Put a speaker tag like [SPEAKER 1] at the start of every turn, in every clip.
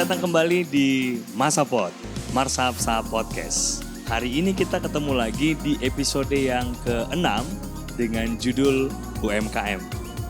[SPEAKER 1] Selamat datang kembali di Masapod, Marsapsa Podcast. Hari ini kita ketemu lagi di episode yang ke-6 dengan judul UMKM.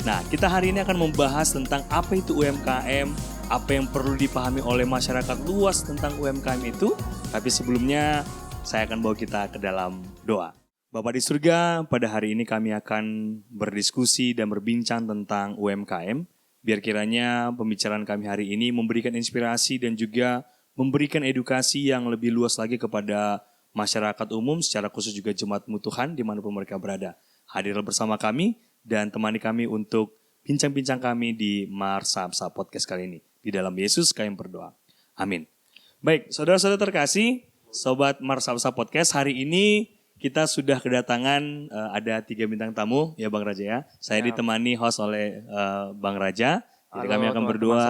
[SPEAKER 1] Nah, kita hari ini akan membahas tentang apa itu UMKM, apa yang perlu dipahami oleh masyarakat luas tentang UMKM itu. Tapi sebelumnya, saya akan bawa kita ke dalam doa. Bapa di surga, pada hari ini kami akan berdiskusi dan berbincang tentang UMKM. Biar kiranya pembicaraan kami hari ini memberikan inspirasi dan juga memberikan edukasi yang lebih luas lagi kepada masyarakat umum, secara khusus juga jemaat-mu Tuhan dimanapun mereka berada. Hadirlah bersama kami dan temani kami untuk bincang-bincang kami di Marsapsa Podcast kali ini. Di dalam Yesus kami berdoa. Amin. Baik, saudara-saudara terkasih, Sobat Marsapsa Podcast, hari ini kita sudah kedatangan ada 3 bintang tamu ya Bang Raja ya. Saya ditemani host oleh Bang Raja. Jadi kami akan berdua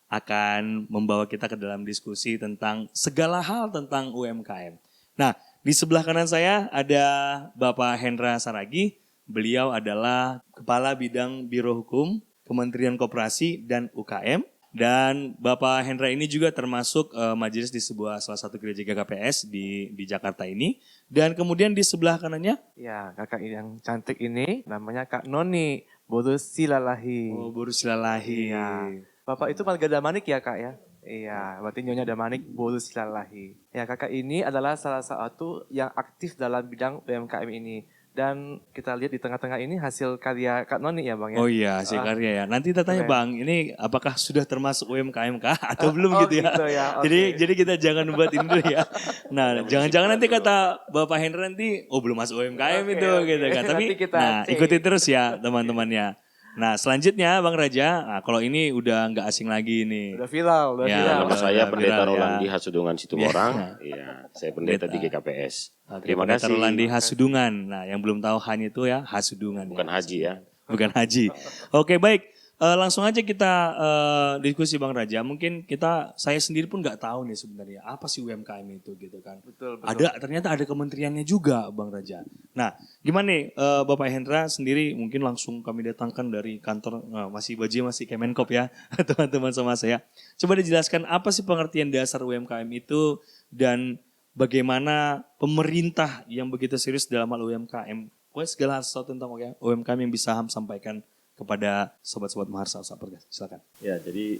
[SPEAKER 1] akan membawa kita ke dalam diskusi tentang segala hal tentang UMKM. Nah, di sebelah kanan saya ada Bapak Hendra Saragi. Beliau adalah Kepala Bidang Biro Hukum Kementerian Koperasi dan UKM. Dan Bapak Hendra ini juga termasuk majelis di salah satu gereja GKPS di Jakarta ini. Dan kemudian di sebelah kanannya?
[SPEAKER 2] Ya, kakak yang cantik ini namanya Kak Noni Borusilalahi.
[SPEAKER 1] Oh, Borusilalahi.
[SPEAKER 2] Iya. Bapak itu Marga Damanik ya Kak ya? Iya, berarti Nyonya Damanik Borusilalahi. Ya, kakak ini adalah salah satu yang aktif dalam bidang UMKM ini. Dan kita lihat di tengah-tengah ini hasil karya Kak Noni ya Bang ya?
[SPEAKER 1] Oh iya, hasil karya ya. Nanti kita tanya Bang, ini apakah sudah termasuk UMKM kah atau belum gitu ya?
[SPEAKER 2] Gitu ya, okay.
[SPEAKER 1] Jadi kita jangan buat ini dulu ya. Nah, jangan-jangan nanti kata Bapak Hendra nanti, oh belum masuk UMKM itu gitu kan. Tapi ikuti terus ya teman-temannya. Nah selanjutnya Bang Raja, nah, kalau ini udah nggak asing lagi nih.
[SPEAKER 2] Udah viral.
[SPEAKER 3] Nama saya Pendeta Rolandi Hasudungan Situmorang. Iya, saya pendeta di GKPS.
[SPEAKER 1] Terima kasih. Pendeta Rolandi Hasudungan. Nah yang belum tahu hanya itu ya Hasudungan.
[SPEAKER 3] Bukan haji ya.
[SPEAKER 1] Bukan haji. Oke baik. Langsung aja kita diskusi Bang Raja. Mungkin saya sendiri pun nggak tahu nih sebenarnya apa sih UMKM itu gitu kan.
[SPEAKER 2] Betul.
[SPEAKER 1] Ternyata ada kementeriannya juga Bang Raja. Nah gimana nih Bapak Hendra sendiri mungkin langsung kami datangkan dari kantor masih Kemenkop ya teman-teman sama saya. Coba dijelaskan apa sih pengertian dasar UMKM itu dan bagaimana pemerintah yang begitu serius dalam hal UMKM. Segala sesuatu tentang UMKM yang bisa Ham sampaikan kepada sobat-sobat Marsapsa Podcast. Silakan.
[SPEAKER 4] Ya, jadi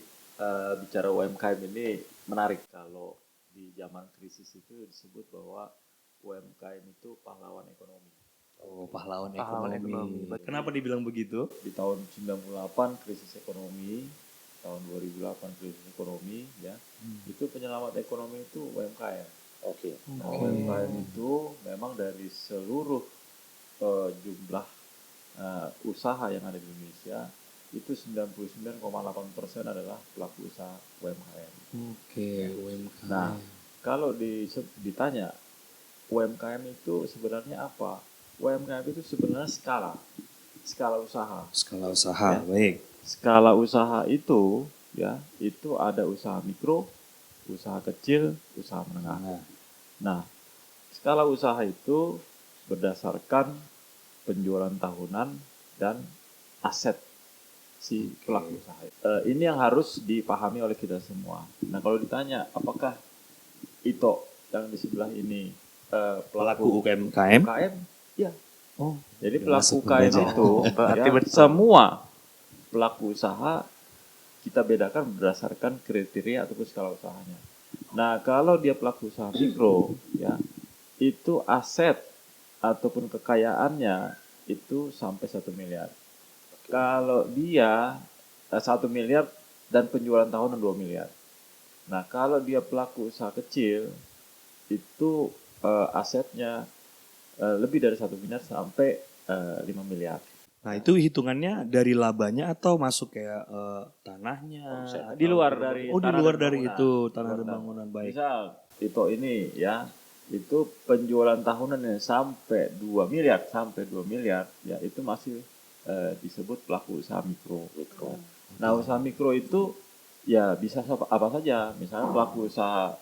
[SPEAKER 4] bicara UMKM ini menarik kalau di zaman krisis itu disebut bahwa UMKM itu pahlawan ekonomi.
[SPEAKER 1] Oh, pahlawan ekonomi. Kenapa dibilang begitu?
[SPEAKER 4] Di tahun 98 krisis ekonomi, tahun 2008 krisis ekonomi, ya, itu penyelamat ekonomi itu UMKM.
[SPEAKER 3] Oke.
[SPEAKER 4] Nah, UMKM itu memang dari seluruh jumlah usaha yang ada di Indonesia itu 99,8% adalah pelaku usaha UMKM.
[SPEAKER 1] Oke, UMKM.
[SPEAKER 4] Nah, kalau ditanya UMKM itu sebenarnya apa? UMKM itu sebenarnya skala usaha.
[SPEAKER 1] Skala usaha, ya. Baik.
[SPEAKER 4] Skala usaha itu ya, itu ada usaha mikro, usaha kecil, usaha menengah. Nah, skala usaha itu berdasarkan penjualan tahunan dan aset si pelaku usaha. Ini yang harus dipahami oleh kita semua. Nah kalau ditanya apakah Ito yang di sebelah ini pelaku
[SPEAKER 1] UMKM?
[SPEAKER 4] Ya.
[SPEAKER 1] Oh,
[SPEAKER 4] jadi pelaku UMKM itu
[SPEAKER 2] berarti
[SPEAKER 4] semua pelaku usaha kita bedakan berdasarkan kriteria ataupun skala usahanya. Nah kalau dia pelaku usaha mikro, ya itu aset ataupun kekayaannya itu sampai 1 miliar. Kalau dia 1 miliar dan penjualan tahunan 2 miliar. Nah kalau dia pelaku usaha kecil itu asetnya lebih dari 1 miliar sampai 5 miliar.
[SPEAKER 1] Nah itu hitungannya dari labanya atau masuk kayak tanahnya?
[SPEAKER 4] Di luar dari
[SPEAKER 1] itu tanah dan bangunan. Baik.
[SPEAKER 4] Misal Tito ini ya itu penjualan tahunannya sampai 2 miliar ya itu masih disebut pelaku usaha mikro. Nah usaha mikro itu ya bisa apa saja, misalnya pelaku usaha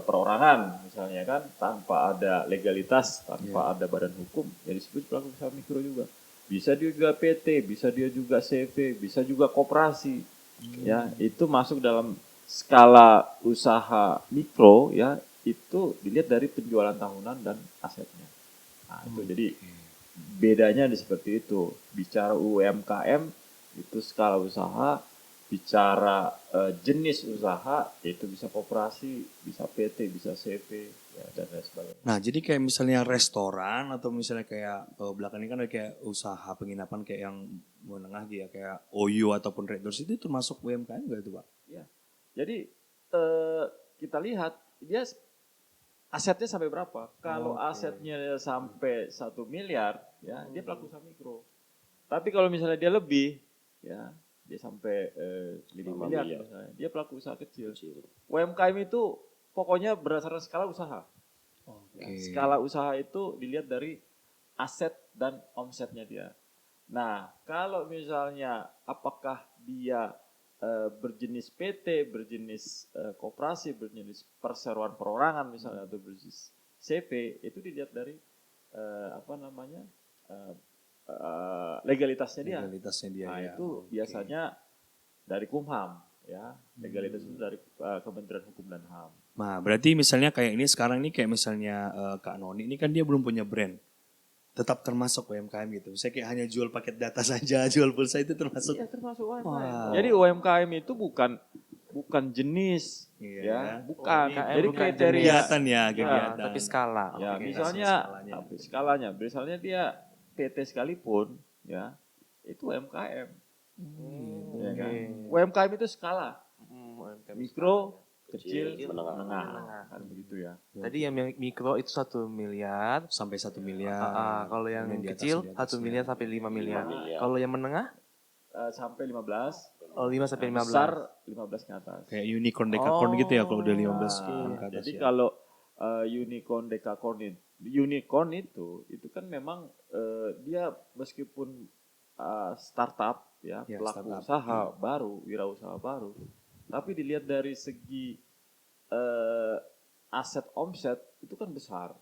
[SPEAKER 4] perorangan misalnya kan tanpa ada legalitas, tanpa ada badan hukum, ya disebut pelaku usaha mikro juga. Bisa dia juga PT, bisa dia juga CV, bisa juga koperasi. Ya, itu masuk dalam skala usaha mikro ya itu dilihat dari penjualan tahunan dan asetnya. Nah, itu jadi bedanya di seperti itu. Bicara UMKM itu skala usaha, bicara jenis usaha itu bisa koperasi, bisa PT, bisa CV ya, dan lain sebagainya.
[SPEAKER 1] Nah, jadi kayak misalnya restoran atau misalnya kayak belakang ini kan ada kayak usaha penginapan kayak yang menengah gitu ya, kayak OYO ataupun Red Doors itu termasuk UMKM nggak itu Pak?
[SPEAKER 4] Ya. Jadi kita lihat dia asetnya sampai berapa. Kalau asetnya sampai 1 miliar, ya dia pelaku usaha mikro. Tapi kalau misalnya dia lebih, ya dia sampai 5 miliar, misalnya, dia pelaku usaha kecil. UMKM itu pokoknya berdasarkan skala usaha. Ya, skala usaha itu dilihat dari aset dan omsetnya dia. Nah, kalau misalnya apakah dia berjenis PT, berjenis koperasi, berjenis perseroan perorangan misalnya atau berjenis CV, itu dilihat dari legalitasnya dia.
[SPEAKER 1] Legalitasnya dia
[SPEAKER 4] Nah,
[SPEAKER 1] ya.
[SPEAKER 4] itu biasanya dari Kumham ya. Legalitas itu dari Kementerian Hukum dan HAM.
[SPEAKER 1] Nah, berarti misalnya kayak ini sekarang ini kayak misalnya Kak Noni ini kan dia belum punya brand. Tetap termasuk UMKM gitu. Saya kayak hanya jual paket data saja, jual pulsa itu termasuk.
[SPEAKER 4] Iya, termasuk UMKM.
[SPEAKER 1] Wow.
[SPEAKER 4] Jadi UMKM itu bukan jenis
[SPEAKER 1] Iya,
[SPEAKER 4] ya,
[SPEAKER 1] ya.
[SPEAKER 4] bukan.
[SPEAKER 2] UMKM
[SPEAKER 4] Jadi
[SPEAKER 2] bukan
[SPEAKER 4] kriteria
[SPEAKER 1] Kegiatan ya,
[SPEAKER 2] Ya,
[SPEAKER 1] kegiatan.
[SPEAKER 2] tapi skala.
[SPEAKER 4] ya,
[SPEAKER 2] Oke.
[SPEAKER 4] misalnya
[SPEAKER 1] skalanya.
[SPEAKER 4] skalanya, misalnya dia PT sekalipun ya, itu UMKM. Ya kan? UMKM itu skala,
[SPEAKER 2] UMKM
[SPEAKER 4] mikro, kecil,
[SPEAKER 3] menengah.
[SPEAKER 4] menengah, kan begitu ya.
[SPEAKER 2] Tadi yang mikro itu 1 miliar.
[SPEAKER 1] Sampai 1 miliar.
[SPEAKER 2] Kalau yang
[SPEAKER 1] Kemudian di
[SPEAKER 2] kecil
[SPEAKER 1] atasnya,
[SPEAKER 2] 1 miliar sampai 5 miliar.
[SPEAKER 3] 5 miliar.
[SPEAKER 2] Kalau yang menengah
[SPEAKER 4] Sampai 15,
[SPEAKER 2] 5 sampai 15.
[SPEAKER 4] besar 15 ke atas.
[SPEAKER 1] Kayak unicorn, decacorn gitu ya kalau udah 15
[SPEAKER 4] Nah,
[SPEAKER 1] ke atas
[SPEAKER 4] jadi
[SPEAKER 1] ya.
[SPEAKER 4] kalau unicorn, unicorn itu kan memang dia meskipun startup ya,
[SPEAKER 1] Ya,
[SPEAKER 4] pelaku
[SPEAKER 1] startup.
[SPEAKER 4] usaha baru, wirausaha baru, tapi dilihat dari segi aset omset itu kan besar.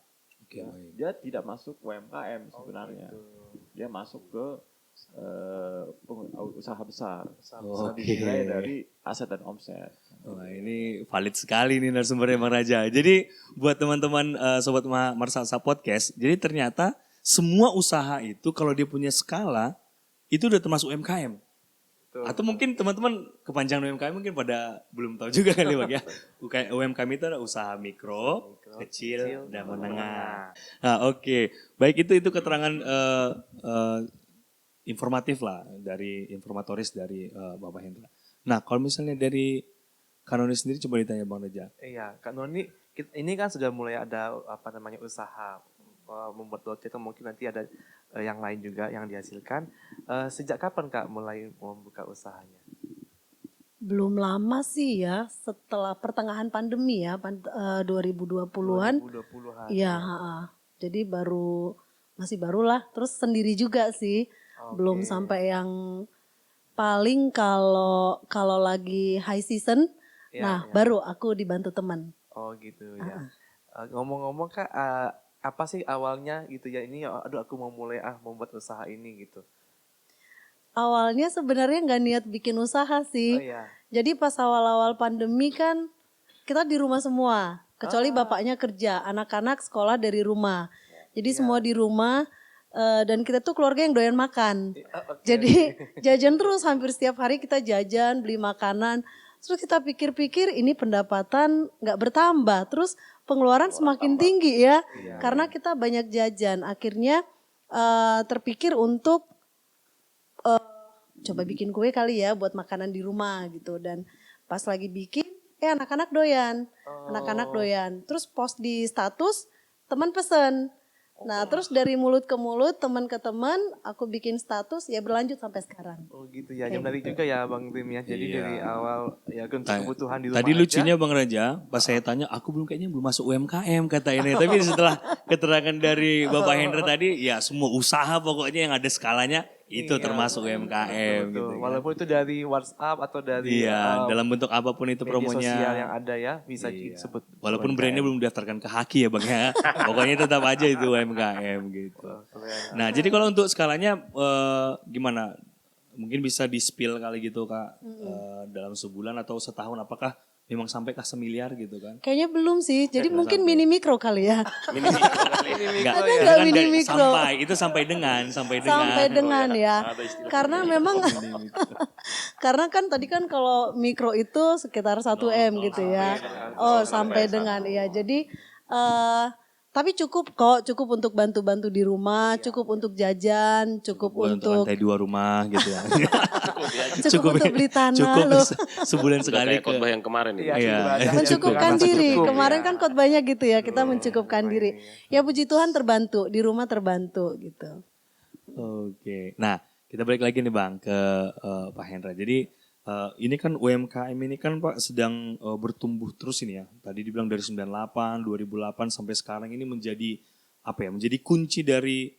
[SPEAKER 1] Oke,
[SPEAKER 4] Ya.
[SPEAKER 1] baik.
[SPEAKER 4] Dia tidak masuk UMKM sebenarnya, dia masuk ke usaha besar.
[SPEAKER 1] Oke.
[SPEAKER 4] Dinilai dari aset dan omset.
[SPEAKER 1] Wah, ini valid sekali nih narasumbernya Bang Raja. Jadi buat teman-teman Sobat Marsasa Podcast, jadi ternyata semua usaha itu kalau dia punya skala, itu udah termasuk UMKM. Atau mungkin teman-teman kepanjangan UMKM mungkin pada belum tahu juga kali Bang ya. UMKM itu ada usaha mikro, kecil, dan menengah. Nah, oke. Baik, itu keterangan informatif lah dari informatoris dari Bapak Hendra. Nah, kalau misalnya dari Kanoni sendiri coba ditanya Bang Raja.
[SPEAKER 2] Iya, Kak Noni, ini kan sudah mulai ada usaha membuat roti atau mungkin nanti ada yang lain juga yang dihasilkan. Sejak kapan Kak mulai membuka usahanya?
[SPEAKER 5] Belum lama sih ya, setelah pertengahan pandemi ya, 2020-an.
[SPEAKER 2] 2020-an.
[SPEAKER 5] Iya, jadi masih barulah, terus sendiri juga sih. Belum sampai yang paling kalau lagi high season, baru aku dibantu teman.
[SPEAKER 2] Oh gitu ya. Ngomong-ngomong Kak, apa sih awalnya gitu ya ini, aduh aku mau mulai membuat usaha ini gitu.
[SPEAKER 5] Awalnya sebenarnya nggak niat bikin usaha sih.
[SPEAKER 2] Oh iya.
[SPEAKER 5] Jadi pas awal-awal pandemi kan kita di rumah semua, kecuali bapaknya kerja, anak-anak sekolah dari rumah. Jadi semua di rumah dan kita tuh keluarga yang doyan makan. Jadi jajan terus, hampir setiap hari kita jajan, beli makanan. Terus kita pikir-pikir ini pendapatan nggak bertambah, terus pengeluaran semakin tinggi ya, karena kita banyak jajan. Akhirnya terpikir untuk coba bikin kue kali ya buat makanan di rumah gitu. Dan pas lagi bikin, anak-anak doyan. Terus post di status, teman pesen. Nah terus dari mulut ke mulut, teman ke teman, aku bikin status ya berlanjut sampai sekarang.
[SPEAKER 2] Oh gitu ya, menarik juga ya Bang Tim ya. Jadi dari awal ya untuk kebutuhan di rumah
[SPEAKER 1] Tadi
[SPEAKER 2] aja.
[SPEAKER 1] lucunya Bang Raja, pas saya tanya, aku belum masuk UMKM kata ini. Tapi setelah keterangan dari Bapak Hendra tadi, ya semua usaha pokoknya yang ada skalanya itu termasuk UMKM. Gitu, kan.
[SPEAKER 2] Walaupun itu dari WhatsApp atau dari
[SPEAKER 1] dalam bentuk apapun itu
[SPEAKER 2] media
[SPEAKER 1] promonya.
[SPEAKER 2] sosial yang ada ya, bisa disebut.
[SPEAKER 1] Walaupun brandnya belum daftarkan ke Haki ya Bang ya. Pokoknya tetap aja itu UMKM gitu. Nah jadi kalau untuk skalanya gimana? Mungkin bisa di-spill kali gitu Kak dalam sebulan atau setahun apakah memang sampaikah semiliar gitu kan?
[SPEAKER 5] Kayaknya belum sih. Jadi mungkin mini mikro kali ya.
[SPEAKER 1] Enggak,
[SPEAKER 5] Ada
[SPEAKER 1] itu
[SPEAKER 5] nggak
[SPEAKER 1] kan
[SPEAKER 5] mini
[SPEAKER 1] dari
[SPEAKER 5] mikro?
[SPEAKER 1] sampai dengan.
[SPEAKER 5] Sampai dengan ya. Karena memang karena kan tadi kan kalau mikro itu sekitar 1 M gitu ya. Oh, sampai dengan ya. Jadi tapi cukup kok, cukup untuk bantu-bantu di rumah, cukup untuk jajan, cukup
[SPEAKER 1] Bukan untuk
[SPEAKER 5] untuk
[SPEAKER 1] lantai 2 rumah gitu ya.
[SPEAKER 5] cukup untuk beli tanah
[SPEAKER 1] Cukup
[SPEAKER 5] loh.
[SPEAKER 1] sebulan
[SPEAKER 3] Sudah
[SPEAKER 1] sekali
[SPEAKER 3] kayak khotbah yang kemarin ini.
[SPEAKER 1] Iya.
[SPEAKER 5] Mencukupkan
[SPEAKER 2] Cukup.
[SPEAKER 5] diri.
[SPEAKER 2] Cukup,
[SPEAKER 5] Kemarin
[SPEAKER 2] ya.
[SPEAKER 5] kan khotbahnya gitu ya, kita mencukupkan diri. Ya puji Tuhan terbantu, di rumah terbantu gitu.
[SPEAKER 1] Oke. Nah, kita balik lagi nih Bang ke Pak Hendra. Jadi ini kan UMKM ini kan Pak sedang bertumbuh terus ini ya. Tadi dibilang dari 98, 2008 sampai sekarang ini menjadi apa ya? Menjadi kunci dari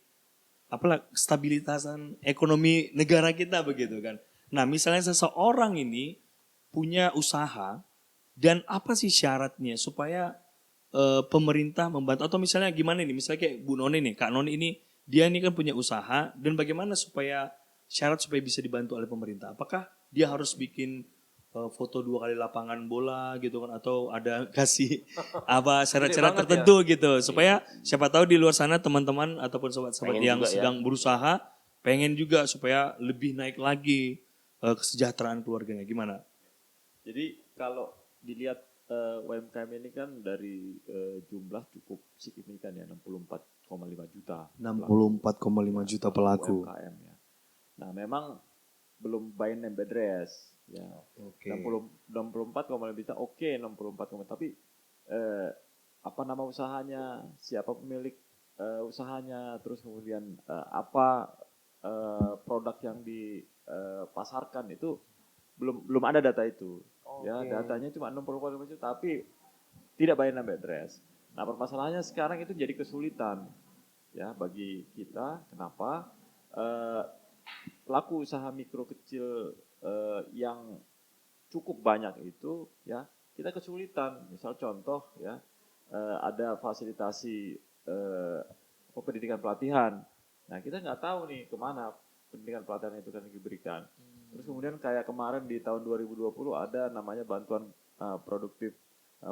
[SPEAKER 1] apalah stabilitasan ekonomi negara kita begitu kan. Nah, misalnya seseorang ini punya usaha dan apa sih syaratnya supaya pemerintah membantu atau misalnya gimana nih? Misalnya kayak Bu Noni nih, Kak Noni ini dia ini kan punya usaha dan bagaimana supaya syarat supaya bisa dibantu oleh pemerintah? Apakah dia harus bikin foto 2 kali lapangan bola gitu kan atau ada kasih apa syarat-syarat
[SPEAKER 2] banget
[SPEAKER 1] tertentu gitu supaya siapa tahu di luar sana teman-teman ataupun sobat-sobat
[SPEAKER 3] Pengen
[SPEAKER 1] yang
[SPEAKER 3] juga ya.
[SPEAKER 1] sedang berusaha pengen juga supaya lebih naik lagi kesejahteraan keluarganya gimana?
[SPEAKER 4] Jadi kalau dilihat UMKM ini kan dari jumlah cukup signifikan ya 64,5 juta.
[SPEAKER 1] 64,5 juta pelaku.
[SPEAKER 4] UMKM ya. Nah memang belum buy name address ya.
[SPEAKER 1] Oke.
[SPEAKER 4] 64,5 juta oke 64, tapi apa nama usahanya, siapa pemilik usahanya, terus kemudian apa produk yang dipasarkan itu belum ada data itu. Ya, datanya cuma 64,5 juta tapi tidak buy name address. Nah, permasalahannya sekarang itu jadi kesulitan ya bagi kita. Kenapa? Pelaku usaha mikro kecil yang cukup banyak itu ya kita kesulitan. Misal contoh ya ada fasilitasi pendidikan pelatihan. Nah kita nggak tahu nih kemana pendidikan pelatihan itu kan diberikan. Terus kemudian kayak kemarin di tahun 2020 ada namanya bantuan produktif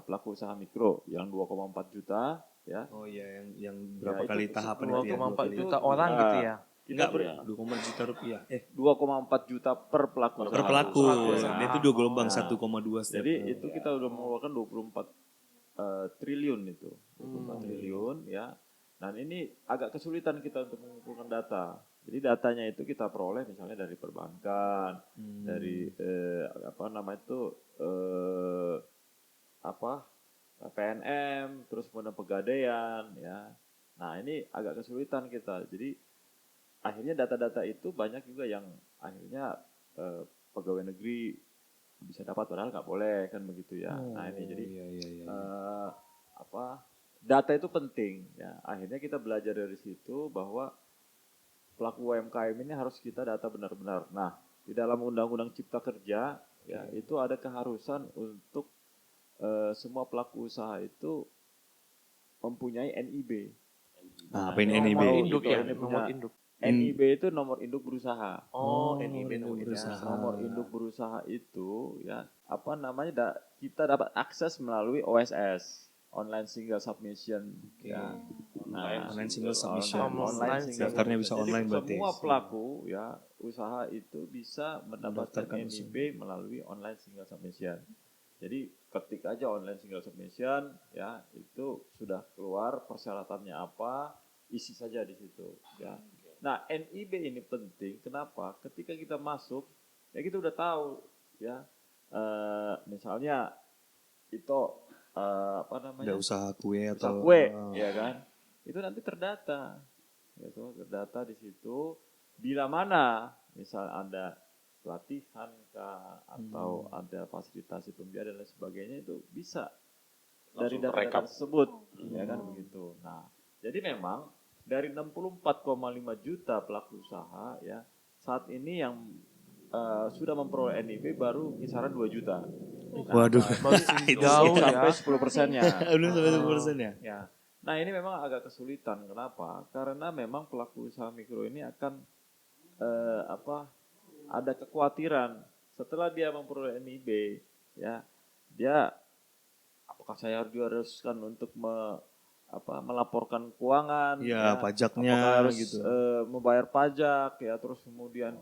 [SPEAKER 4] pelaku usaha mikro yang 2,4 juta ya.
[SPEAKER 1] Oh iya yang berapa
[SPEAKER 4] Ya,
[SPEAKER 1] kali
[SPEAKER 4] itu
[SPEAKER 1] tahapan itu ya?
[SPEAKER 2] 2,4
[SPEAKER 4] itu,
[SPEAKER 2] juta orang gitu ya.
[SPEAKER 1] Enggak,
[SPEAKER 4] Kita
[SPEAKER 1] 2,4 juta rupiah.
[SPEAKER 4] 2,4 juta per pelaku.
[SPEAKER 1] Per pelaku.
[SPEAKER 4] usaha.
[SPEAKER 1] Dia itu 2 gelombang
[SPEAKER 4] Nah,
[SPEAKER 1] 1,2 setiap.
[SPEAKER 4] Jadi itu kita udah mengeluarkan 24 triliun itu. 24 triliun ya. Dan ini agak kesulitan kita untuk mengumpulkan data. Jadi datanya itu kita peroleh misalnya dari perbankan, dari apa namanya itu PNM, terus kemudian pegadaian ya. Nah, ini agak kesulitan kita. Jadi akhirnya data-data itu banyak juga yang akhirnya pegawai negeri bisa dapat padahal nggak boleh kan begitu ya. Nah, ini jadi data itu penting ya. Akhirnya kita belajar dari situ bahwa pelaku UMKM ini harus kita data benar-benar. Nah, di dalam Undang-Undang Cipta Kerja ya itu ada keharusan untuk semua pelaku usaha itu mempunyai NIB.
[SPEAKER 1] Nah, apa ini NIB?
[SPEAKER 2] Nomor
[SPEAKER 4] Itu
[SPEAKER 2] induk ya,
[SPEAKER 4] ini
[SPEAKER 2] nomor
[SPEAKER 4] punya-
[SPEAKER 2] induk.
[SPEAKER 4] NIB itu nomor induk berusaha.
[SPEAKER 2] Oh, NIB
[SPEAKER 1] nomor
[SPEAKER 2] nomor
[SPEAKER 1] berusaha.
[SPEAKER 2] berusaha.
[SPEAKER 4] Nomor induk berusaha itu ya apa namanya kita dapat akses melalui OSS, online single submission ya. Nah,
[SPEAKER 1] Online single submission.
[SPEAKER 2] Online single
[SPEAKER 1] Daftarnya bisa
[SPEAKER 4] Jadi
[SPEAKER 1] online berarti.
[SPEAKER 4] semua pelaku ya usaha itu bisa mendapatkan
[SPEAKER 1] Mendaftarkan
[SPEAKER 4] NIB melalui online single submission. Jadi ketik aja online single submission ya itu sudah keluar persyaratannya apa, isi saja di situ ya. Nah, NIB ini penting kenapa? Ketika kita masuk ya kita udah tahu ya misalnya itu apa namanya?
[SPEAKER 1] Ada usaha kue
[SPEAKER 4] Usaha
[SPEAKER 1] atau
[SPEAKER 4] kue, ya kan? Itu nanti terdata, gitu, terdata di situ. Bila mana, misal ada pelatihan kah, atau ada fasilitasi pembiayaan dan lain sebagainya itu bisa dari
[SPEAKER 3] Langsung
[SPEAKER 4] data-data
[SPEAKER 3] terekam.
[SPEAKER 4] tersebut, ya kan begitu. Nah, jadi memang dari 64,5 juta pelaku usaha, ya saat ini yang sudah memperoleh NIB baru kisaran 2 juta.
[SPEAKER 1] Waduh.
[SPEAKER 2] Masih jauh ya.
[SPEAKER 4] Sampai 10%-nya.
[SPEAKER 1] Belum sampai 10% ya?
[SPEAKER 4] Ya. Nah, ini memang agak kesulitan. Kenapa? Karena memang pelaku usaha mikro ini akan ada kekhawatiran setelah dia memperoleh NIB, ya dia apakah saya haruskan untuk melaporkan keuangan,
[SPEAKER 1] Ya, pajaknya
[SPEAKER 4] apakah harus
[SPEAKER 1] gitu.
[SPEAKER 4] membayar pajak, ya, terus kemudian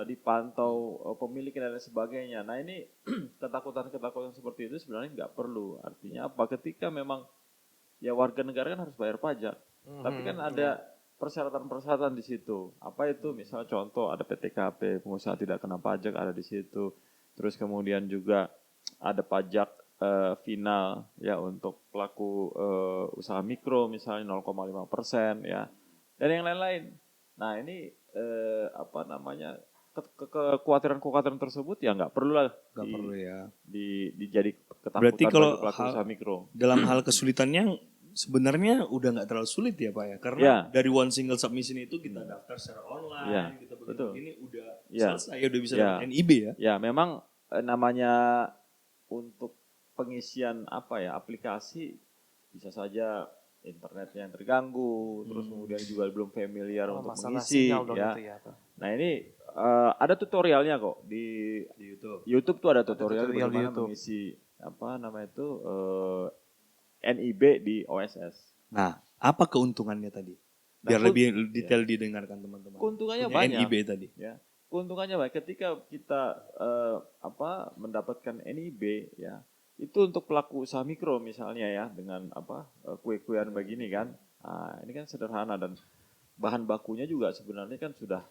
[SPEAKER 4] dipantau pemilik dan lain sebagainya. Nah ini ketakutan-ketakutan seperti itu sebenarnya nggak perlu. Artinya apa? Ketika memang ya warga negara kan harus bayar pajak, tapi kan ada persyaratan-persyaratan di situ. Apa itu? Misalnya contoh ada PTKP, pengusaha tidak kena pajak ada di situ. Terus kemudian juga ada pajak final ya untuk pelaku usaha mikro misalnya 0,5% ya, dan yang lain-lain. Nah ini kekhawatiran tersebut ya nggak perlu lah
[SPEAKER 1] Nggak perlu ya.
[SPEAKER 4] dijadi ketakutan
[SPEAKER 1] Berarti kalau
[SPEAKER 4] bagi pelaku usaha mikro.
[SPEAKER 1] dalam hal kesulitannya sebenarnya udah nggak terlalu sulit ya Pak ya, karena
[SPEAKER 4] Ya.
[SPEAKER 1] dari one single submission itu kita daftar secara online,
[SPEAKER 4] Ya,
[SPEAKER 1] kita
[SPEAKER 4] betul.
[SPEAKER 1] begini udah
[SPEAKER 4] Ya.
[SPEAKER 1] selesai, udah bisa
[SPEAKER 4] Ya.
[SPEAKER 1] dapat NIB ya.
[SPEAKER 4] Ya memang namanya untuk pengisian aplikasi bisa saja internetnya yang terganggu, terus kemudian juga belum familiar untuk
[SPEAKER 2] masalah
[SPEAKER 4] mengisi
[SPEAKER 2] sinyal dong
[SPEAKER 4] ya.
[SPEAKER 2] itu ya, Pak.
[SPEAKER 4] Nah ini ada tutorialnya kok di
[SPEAKER 1] YouTube.
[SPEAKER 4] YouTube tuh ada tutorial
[SPEAKER 2] tutorial di
[SPEAKER 4] bagaimana
[SPEAKER 2] YouTube.
[SPEAKER 4] mengisi NIB di OSS.
[SPEAKER 1] Nah, apa keuntungannya tadi? Biar
[SPEAKER 4] Nah,
[SPEAKER 1] lebih detail didengarkan teman-teman.
[SPEAKER 4] Keuntungannya
[SPEAKER 1] Punya
[SPEAKER 4] banyak.
[SPEAKER 1] NIB tadi.
[SPEAKER 4] Ya, keuntungannya baik ketika kita mendapatkan NIB ya, itu untuk pelaku usaha mikro misalnya ya, dengan kue-kuean begini kan. Nah, ini kan sederhana dan bahan bakunya juga sebenarnya kan sudah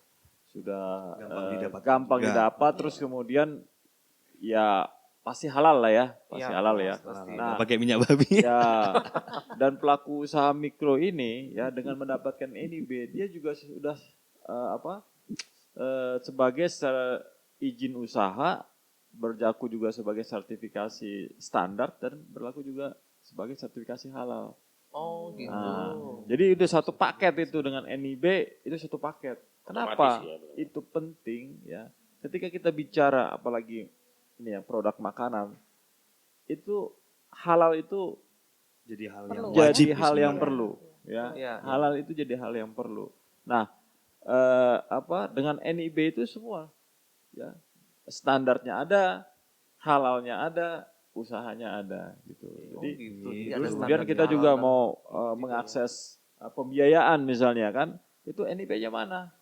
[SPEAKER 4] gampang
[SPEAKER 1] juga.
[SPEAKER 4] didapat, terus kemudian ya pasti halal lah ya, pasti
[SPEAKER 2] Ya,
[SPEAKER 4] halal ya.
[SPEAKER 2] pasti.
[SPEAKER 4] Nah,
[SPEAKER 1] Pakai minyak babi.
[SPEAKER 4] ya, dan pelaku usaha mikro ini ya dengan mendapatkan NIB dia juga sudah sebagai izin usaha, berlaku juga sebagai sertifikasi standar dan berlaku juga sebagai sertifikasi halal.
[SPEAKER 2] Oh gitu.
[SPEAKER 4] Nah, jadi itu satu paket itu dengan NIB itu satu paket. Kenapa?
[SPEAKER 3] Otomatis ya.
[SPEAKER 4] Itu penting ya. Ketika kita bicara apalagi ini ya produk makanan, itu halal itu
[SPEAKER 1] Jadi hal yang
[SPEAKER 4] jadi
[SPEAKER 1] wajib
[SPEAKER 4] hal yang
[SPEAKER 1] sebenarnya.
[SPEAKER 4] perlu ya.
[SPEAKER 2] Iya.
[SPEAKER 4] Halal itu jadi hal yang perlu. Nah, dengan NIB itu semua ya. Standarnya ada, halalnya ada, usahanya ada gitu. Jadi
[SPEAKER 2] gitu. Jadi
[SPEAKER 4] terus
[SPEAKER 2] ada
[SPEAKER 4] kemudian
[SPEAKER 2] standar
[SPEAKER 4] kita
[SPEAKER 2] halal
[SPEAKER 4] juga
[SPEAKER 2] dan
[SPEAKER 4] mau
[SPEAKER 2] gitu
[SPEAKER 4] mengakses pembiayaan misalnya kan, itu NIB-nya mana?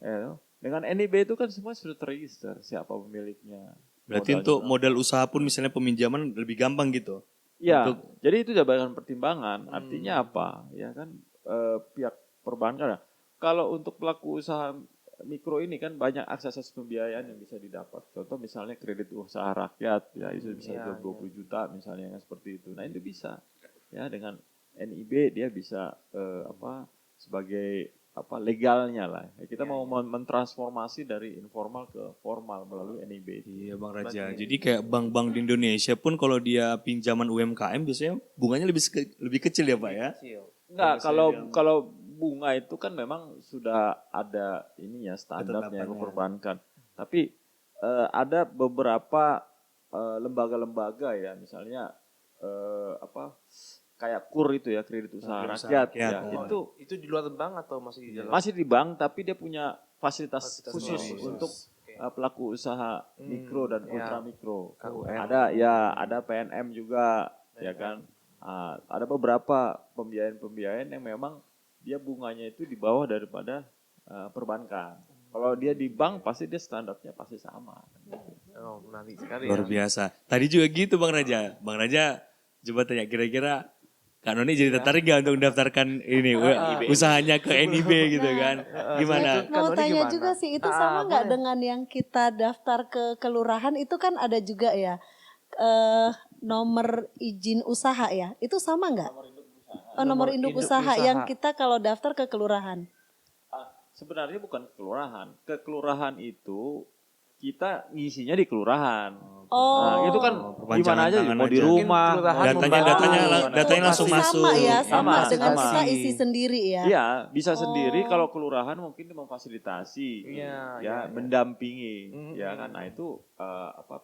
[SPEAKER 4] Ya, dengan NIB itu kan semua sudah terregister siapa pemiliknya.
[SPEAKER 1] Berarti
[SPEAKER 4] modalnya
[SPEAKER 1] untuk
[SPEAKER 4] berapa.
[SPEAKER 1] modal usaha pun misalnya peminjaman lebih gampang gitu.
[SPEAKER 4] Ya,
[SPEAKER 1] Untuk-
[SPEAKER 4] jadi itu jabatan pertimbangan. Artinya apa? Ya kan pihak perbankan. Kalau untuk pelaku usaha mikro ini kan banyak akses pembiayaan yang bisa didapat. Contoh misalnya kredit usaha rakyat, ya itu bisa
[SPEAKER 2] Ya,
[SPEAKER 4] 20 juta misalnya kan seperti itu. Nah itu bisa. Ya dengan NIB dia bisa sebagai legalnya lah. Ya, kita mau mentransformasi dari informal ke formal melalui NIB itu.
[SPEAKER 1] Iya Bang Raja. Jadi kayak bank-bank di Indonesia pun kalau dia pinjaman UMKM biasanya bunganya lebih kecil ya Pak ya.
[SPEAKER 4] Enggak,
[SPEAKER 1] Kalau
[SPEAKER 4] kalau bunga itu kan memang sudah ada ininya standarnya
[SPEAKER 1] Ketetapannya.
[SPEAKER 4] perbankan. Tapi ada beberapa lembaga-lembaga ya, misalnya kayak KUR itu ya, kredit usaha
[SPEAKER 1] Kredit usaha
[SPEAKER 4] rakyat,
[SPEAKER 1] rakyat,
[SPEAKER 4] ya,
[SPEAKER 1] oh.
[SPEAKER 4] itu
[SPEAKER 2] Itu di luar bank atau masih di dalam?
[SPEAKER 4] masih di bank tapi dia punya fasilitas khusus
[SPEAKER 2] khusus.
[SPEAKER 4] untuk
[SPEAKER 2] Oke.
[SPEAKER 4] pelaku usaha mikro dan
[SPEAKER 2] ya.
[SPEAKER 4] ultra mikro.
[SPEAKER 2] KUM.
[SPEAKER 4] Ada PNM juga ya kan. Ada beberapa pembiayaan yang memang dia bunganya itu di bawah daripada perbankan. Kalau dia di bank pasti dia standarnya pasti sama.
[SPEAKER 2] Oh, menarik sekali
[SPEAKER 1] Luar
[SPEAKER 2] ya.
[SPEAKER 1] biasa. Tadi juga gitu Bang Raja. Bang Raja coba tanya kira-kira Kak Noni jadi tertarik gak untuk mendaftarkan ini usahanya ke NIB gitu kan? Gimana?
[SPEAKER 5] Mau
[SPEAKER 2] Kanoni
[SPEAKER 5] tanya
[SPEAKER 2] gimana?
[SPEAKER 5] juga sih, itu sama nggak
[SPEAKER 2] boleh.
[SPEAKER 5] dengan yang kita daftar ke kelurahan itu kan ada juga ya nomor izin usaha ya, itu sama nggak? Nomor induk
[SPEAKER 2] induk
[SPEAKER 5] usaha
[SPEAKER 2] usaha.
[SPEAKER 5] yang kita kalau daftar ke kelurahan.
[SPEAKER 4] Sebenarnya bukan kelurahan. Ke kelurahan itu kita ngisinya di kelurahan.
[SPEAKER 5] Oh.
[SPEAKER 4] Nah, itu kan
[SPEAKER 1] perpanjangan
[SPEAKER 4] gimana aja
[SPEAKER 1] tangan
[SPEAKER 4] mau di
[SPEAKER 1] aja.
[SPEAKER 4] rumah,
[SPEAKER 2] Kelurahan
[SPEAKER 4] mau
[SPEAKER 2] membantu.
[SPEAKER 1] datanya langsung
[SPEAKER 5] Sama
[SPEAKER 1] masuk.
[SPEAKER 5] ya, sama
[SPEAKER 4] Sama,
[SPEAKER 5] dengan
[SPEAKER 4] sama.
[SPEAKER 5] kita isi sendiri ya.
[SPEAKER 4] Iya, bisa sendiri kalau kelurahan mungkin memfasilitasi,
[SPEAKER 2] Iya,
[SPEAKER 4] mendampingi, ya kan. Nah, itu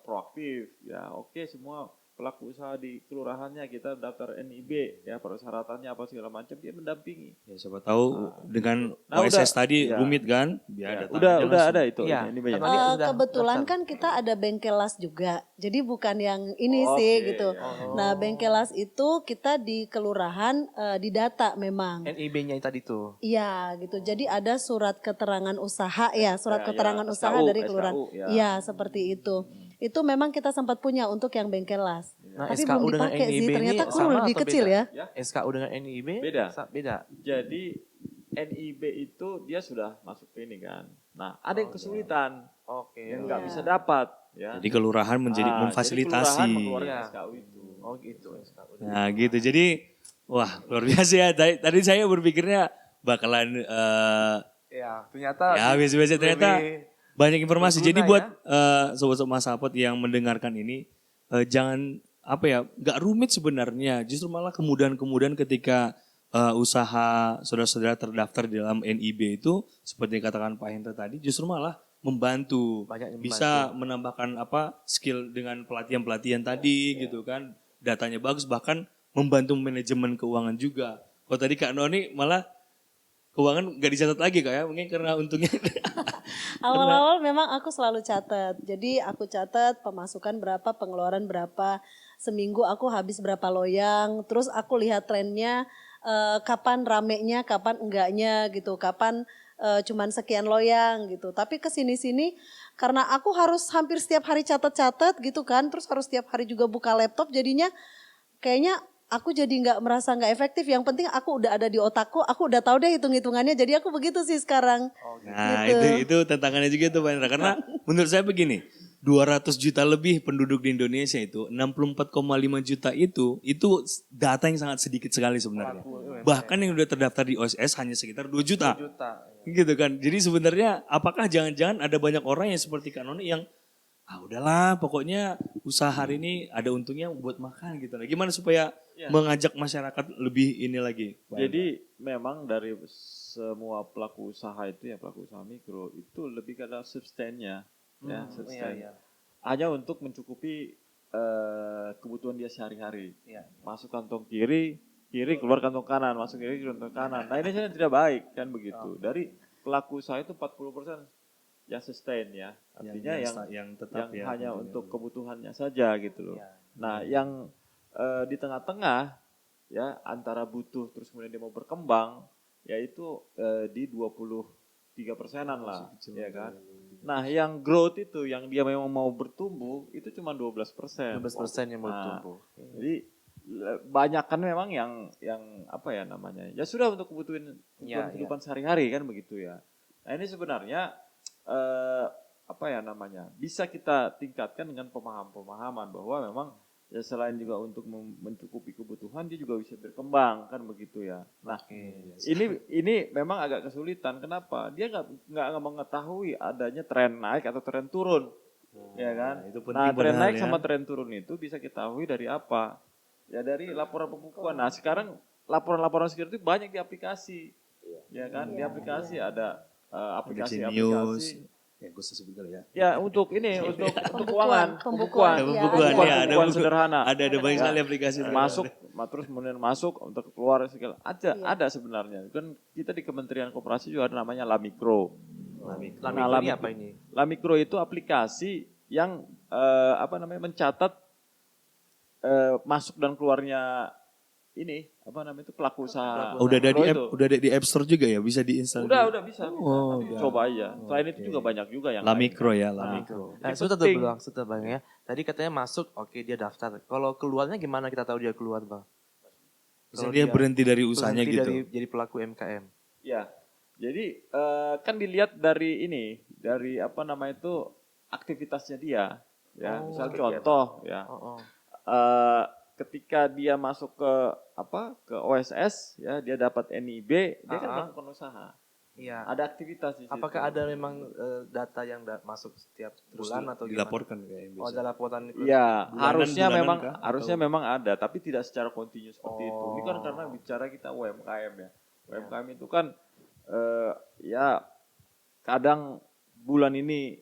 [SPEAKER 4] proaktif, ya. Oke, semua pelaku usaha di kelurahannya, kita daftar NIB ya, persyaratannya apa segala macam, dia mendampingi.
[SPEAKER 1] Ya, siapa tahu dengan
[SPEAKER 4] Nah,
[SPEAKER 1] OSS
[SPEAKER 4] udah.
[SPEAKER 1] tadi
[SPEAKER 4] Ya.
[SPEAKER 1] rumit kan? Biar
[SPEAKER 4] Ya,
[SPEAKER 1] datang
[SPEAKER 4] udah
[SPEAKER 1] aja langsung.
[SPEAKER 4] ada itu
[SPEAKER 2] Iya.
[SPEAKER 4] NIB-nya.
[SPEAKER 2] Tadi sudah
[SPEAKER 5] Kebetulan
[SPEAKER 2] daftar.
[SPEAKER 5] kan kita ada bengkel las juga. Jadi bukan yang ini
[SPEAKER 4] Oke,
[SPEAKER 5] sih gitu.
[SPEAKER 4] ya.
[SPEAKER 5] Nah, bengkel las itu kita di kelurahan didata memang.
[SPEAKER 2] NIB-nya tadi tuh.
[SPEAKER 5] Iya gitu. Jadi ada surat keterangan usaha ya, surat
[SPEAKER 4] Ya,
[SPEAKER 5] keterangan
[SPEAKER 4] ya,
[SPEAKER 5] usaha
[SPEAKER 4] SKU,
[SPEAKER 5] dari kelurahan.
[SPEAKER 4] SKU, ya.
[SPEAKER 5] Iya, seperti itu. Itu memang kita sempat punya untuk yang bengkel las.
[SPEAKER 2] Nah,
[SPEAKER 5] Tapi
[SPEAKER 2] SKU
[SPEAKER 5] belum
[SPEAKER 2] dengan
[SPEAKER 5] dipakai sih.
[SPEAKER 2] NIB ini
[SPEAKER 5] Ternyata kok
[SPEAKER 2] sama
[SPEAKER 5] lebih
[SPEAKER 2] atau
[SPEAKER 5] kecil
[SPEAKER 2] beda?
[SPEAKER 5] ya.
[SPEAKER 4] Ya.
[SPEAKER 2] SKU dengan NIB
[SPEAKER 4] Beda.
[SPEAKER 2] Beda.
[SPEAKER 4] Jadi NIB itu dia sudah masuk ke ini kan. Nah, ada yang kesulitan
[SPEAKER 2] Oke.
[SPEAKER 4] yang nggak
[SPEAKER 5] Iya.
[SPEAKER 4] bisa dapat ya.
[SPEAKER 1] Jadi kelurahan menjadi
[SPEAKER 4] Jadi
[SPEAKER 1] memfasilitasi.
[SPEAKER 4] kelurahan mengeluarkan
[SPEAKER 2] Iya.
[SPEAKER 4] SKU itu.
[SPEAKER 2] Oh gitu. SKU.
[SPEAKER 1] Nah gitu, jadi wah luar biasa ya. Tadi saya berpikirnya bakalan
[SPEAKER 2] Ya, ternyata
[SPEAKER 1] ya biasa-biasa, ternyata
[SPEAKER 2] lebih
[SPEAKER 1] banyak informasi.
[SPEAKER 2] berguna
[SPEAKER 1] Jadi
[SPEAKER 2] ya.
[SPEAKER 1] buat sobat-sobat Masapot yang mendengarkan ini, jangan apa ya, nggak rumit sebenarnya. Justru malah kemudahan-kemudahan ketika usaha saudara-saudara terdaftar di dalam NIB itu, seperti yang katakan Pak Hendra tadi, justru malah membantu.
[SPEAKER 2] Banyak yang
[SPEAKER 1] Bisa menambahkan apa skill dengan pelatihan-pelatihan tadi gitu kan. Datanya bagus, bahkan membantu manajemen keuangan juga. Kalau tadi Kak Noni malah keuangan nggak dicatat lagi Kak ya, mungkin karena untungnya.
[SPEAKER 5] Awal-awal memang aku selalu catat. Jadi aku catat pemasukan berapa, pengeluaran berapa. Seminggu aku habis berapa loyang. Terus aku lihat trennya kapan ramenya, kapan enggaknya gitu. Kapan cuman sekian loyang gitu. Tapi kesini-sini karena aku harus hampir setiap hari catat-catat gitu kan. Terus harus setiap hari juga buka laptop, jadinya kayaknya aku jadi merasa nggak efektif. Yang penting aku udah ada di otakku, aku udah tahu deh hitung-hitungannya. Jadi aku begitu sih sekarang.
[SPEAKER 1] Nah
[SPEAKER 5] Gitu.
[SPEAKER 1] itu tantangannya juga tuh Pak Hendra. Karena menurut saya begini, 200 juta lebih penduduk di Indonesia itu, 64,5 juta itu data yang sangat sedikit sekali sebenarnya. Bahkan yang udah terdaftar di OSS hanya sekitar 2 juta. Gitu kan. Jadi sebenarnya apakah jangan-jangan ada banyak orang yang seperti Kak Noni yang udahlah pokoknya usaha hari ini ada untungnya buat makan gitu. Nah, gimana supaya mengajak masyarakat lebih ini lagi? Pak Hendra?
[SPEAKER 4] Jadi memang dari semua pelaku usaha itu ya, pelaku usaha mikro itu lebih ke arah sustainnya ya, sustain. Hanya untuk mencukupi kebutuhan dia sehari-hari. Masuk kantong kiri, keluar kantong kanan, masuk kiri, keluar kantong kanan. Nah, ini sebenarnya tidak baik kan begitu. Dari pelaku usaha itu 40% yang sustain ya. Artinya yang
[SPEAKER 1] tetap ya,
[SPEAKER 4] hanya
[SPEAKER 1] tentunya.
[SPEAKER 4] untuk kebutuhannya saja gitu loh. Nah, yang di tengah-tengah ya antara butuh terus kemudian dia mau berkembang, yaitu di 23%-an lah, ya kan. Nah, yang growth itu yang dia memang mau bertumbuh itu cuma 12%.
[SPEAKER 2] 12% yang mau tumbuh.
[SPEAKER 4] Jadi banyak kan memang yang apa ya namanya? Ya sudah untuk kebutuhan kehidupan sehari-hari kan begitu ya. Nah, ini sebenarnya apa ya namanya? Bisa kita tingkatkan dengan pemahaman bahwa memang ya selain juga untuk mencukupi kebutuhan dia juga bisa berkembang kan begitu ya. Nah, ini memang agak kesulitan. Kenapa? Dia nggak mengetahui adanya tren naik atau tren turun. Ya kan?
[SPEAKER 1] itu penting
[SPEAKER 4] Nah, tren
[SPEAKER 1] padahal
[SPEAKER 4] naik
[SPEAKER 1] ya.
[SPEAKER 4] sama tren turun itu bisa kita ketahui dari apa? Ya dari laporan pembukuan. Nah, sekarang laporan-laporan seperti itu banyak di aplikasi. Ya kan? Di aplikasi ada aplikasi-aplikasi.
[SPEAKER 1] Ya gue sebut kali ya.
[SPEAKER 4] Ya untuk ini untuk keuangan,
[SPEAKER 5] Pembukuan, ya,
[SPEAKER 1] Pembukuan,
[SPEAKER 5] ada.
[SPEAKER 1] ya, ada
[SPEAKER 4] pembukuan
[SPEAKER 1] buku.
[SPEAKER 4] sederhana.
[SPEAKER 1] Ada banyak sekali aplikasi.
[SPEAKER 4] Masuk, terus kemudian masuk untuk keluar segala. Ada sebenarnya. Kan kita di Kementerian Koperasi juga ada namanya Lamikro.
[SPEAKER 2] Lamikro ini apa ini?
[SPEAKER 4] Lamikro itu aplikasi yang mencatat masuk dan keluarnya ini itu pelaku usaha.
[SPEAKER 1] Udah ada di
[SPEAKER 4] Mikro
[SPEAKER 1] app,
[SPEAKER 4] itu.
[SPEAKER 1] udah ada di App Store juga ya, bisa diinstal.
[SPEAKER 4] Udah bisa.
[SPEAKER 1] Oh,
[SPEAKER 4] Nanti
[SPEAKER 1] udah.
[SPEAKER 4] coba aja. Selain itu juga banyak juga yang
[SPEAKER 1] Lamikro
[SPEAKER 4] lain.
[SPEAKER 1] ya, Lamikro.
[SPEAKER 2] Nah,
[SPEAKER 4] Yang
[SPEAKER 2] sebentar
[SPEAKER 4] penting.
[SPEAKER 2] Bang ya. Tadi katanya masuk, oke dia daftar. Kalau keluarnya gimana kita tahu dia keluar, Bang?
[SPEAKER 1] Misalnya dia berhenti dari usahanya
[SPEAKER 2] Berhenti
[SPEAKER 1] gitu.
[SPEAKER 2] dari jadi pelaku MKM.
[SPEAKER 4] Ya, jadi kan dilihat dari ini, dari aktivitasnya dia. Ya, misal contoh ya, ketika dia masuk ke OSS, ya dia dapat NIB, dia kan melakukan usaha.
[SPEAKER 2] Iya.
[SPEAKER 4] Ada aktivitas di situ.
[SPEAKER 2] Apakah ada memang data yang masuk setiap bulan atau gimana?
[SPEAKER 1] Dilaporkan kayak
[SPEAKER 2] Oh, ada laporan itu.
[SPEAKER 4] Ya,
[SPEAKER 1] bulanan kah?
[SPEAKER 4] harusnya memang ada, tapi tidak secara kontinu seperti itu. Ini kan karena bicara kita UMKM ya. UMKM itu kan ya kadang bulan ini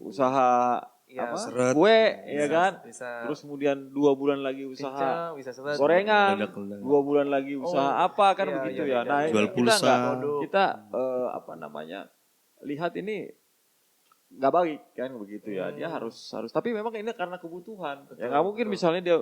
[SPEAKER 4] usaha
[SPEAKER 2] Ya,
[SPEAKER 1] Seret.
[SPEAKER 4] kue, ya kan?
[SPEAKER 2] Bisa
[SPEAKER 4] Terus kemudian 2 bulan lagi usaha
[SPEAKER 2] cincang, bisa seret.
[SPEAKER 4] gorengan,
[SPEAKER 1] Ledak-ledak.
[SPEAKER 4] 2 bulan lagi usaha apa kan
[SPEAKER 2] iya,
[SPEAKER 4] begitu
[SPEAKER 2] iya,
[SPEAKER 4] ya.
[SPEAKER 2] iya,
[SPEAKER 4] Nah,
[SPEAKER 2] iya.
[SPEAKER 4] ini
[SPEAKER 1] Jual
[SPEAKER 4] kita
[SPEAKER 1] pulsa.
[SPEAKER 4] nggak, kita lihat ini nggak baik kan begitu ya. Dia harus tapi memang ini karena kebutuhan. Ya nggak mungkin misalnya dia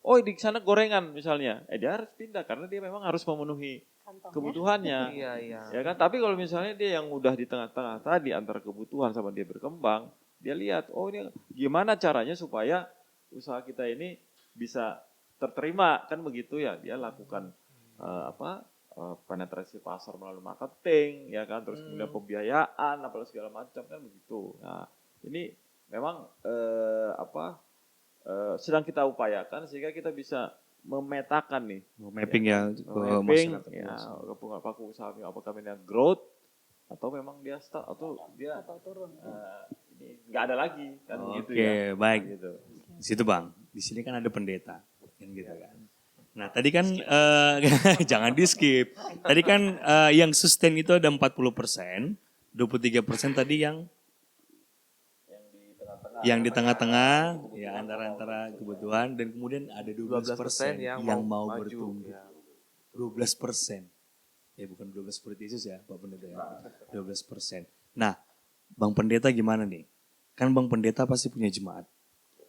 [SPEAKER 4] oh di sana gorengan misalnya, dia harus pindah karena dia memang harus memenuhi kebutuhannya.
[SPEAKER 2] Iya, iya.
[SPEAKER 4] Ya kan, tapi kalau misalnya dia yang udah di tengah-tengah tadi antara kebutuhan sama dia berkembang, dia lihat, oh ini gimana caranya supaya usaha kita ini bisa terterima kan begitu ya. Dia lakukan penetrasi pasar melalui marketing, ya kan, terus kemudian pembiayaan, apalagi segala macam kan begitu. Nah, ini memang sedang kita upayakan sehingga kita bisa memetakan nih
[SPEAKER 1] Mapping ya ke
[SPEAKER 4] mapping
[SPEAKER 1] masyarakat.
[SPEAKER 4] ya pelaku usaha apakah ini growth atau memang dia start atau dia ini nggak ada lagi kan gitu
[SPEAKER 1] Oke,
[SPEAKER 4] ya.
[SPEAKER 1] baik.
[SPEAKER 4] Gitu.
[SPEAKER 1] Di situ Bang, di sini kan ada pendeta, kan gitu kan. Nah tadi kan jangan di skip. Tadi kan yang sustain itu ada 40%, 23% tadi yang di tengah-tengah, ya antara kebutuhan, dan kemudian ada 12% yang mau
[SPEAKER 2] maju,
[SPEAKER 1] bertumbuh.
[SPEAKER 2] ya.
[SPEAKER 1] 12%. Ya bukan 12 seperti Yesus ya Pak Pendeta ya. 12%. Nah Bang Pendeta gimana nih? Kan Bang Pendeta pasti punya jemaat.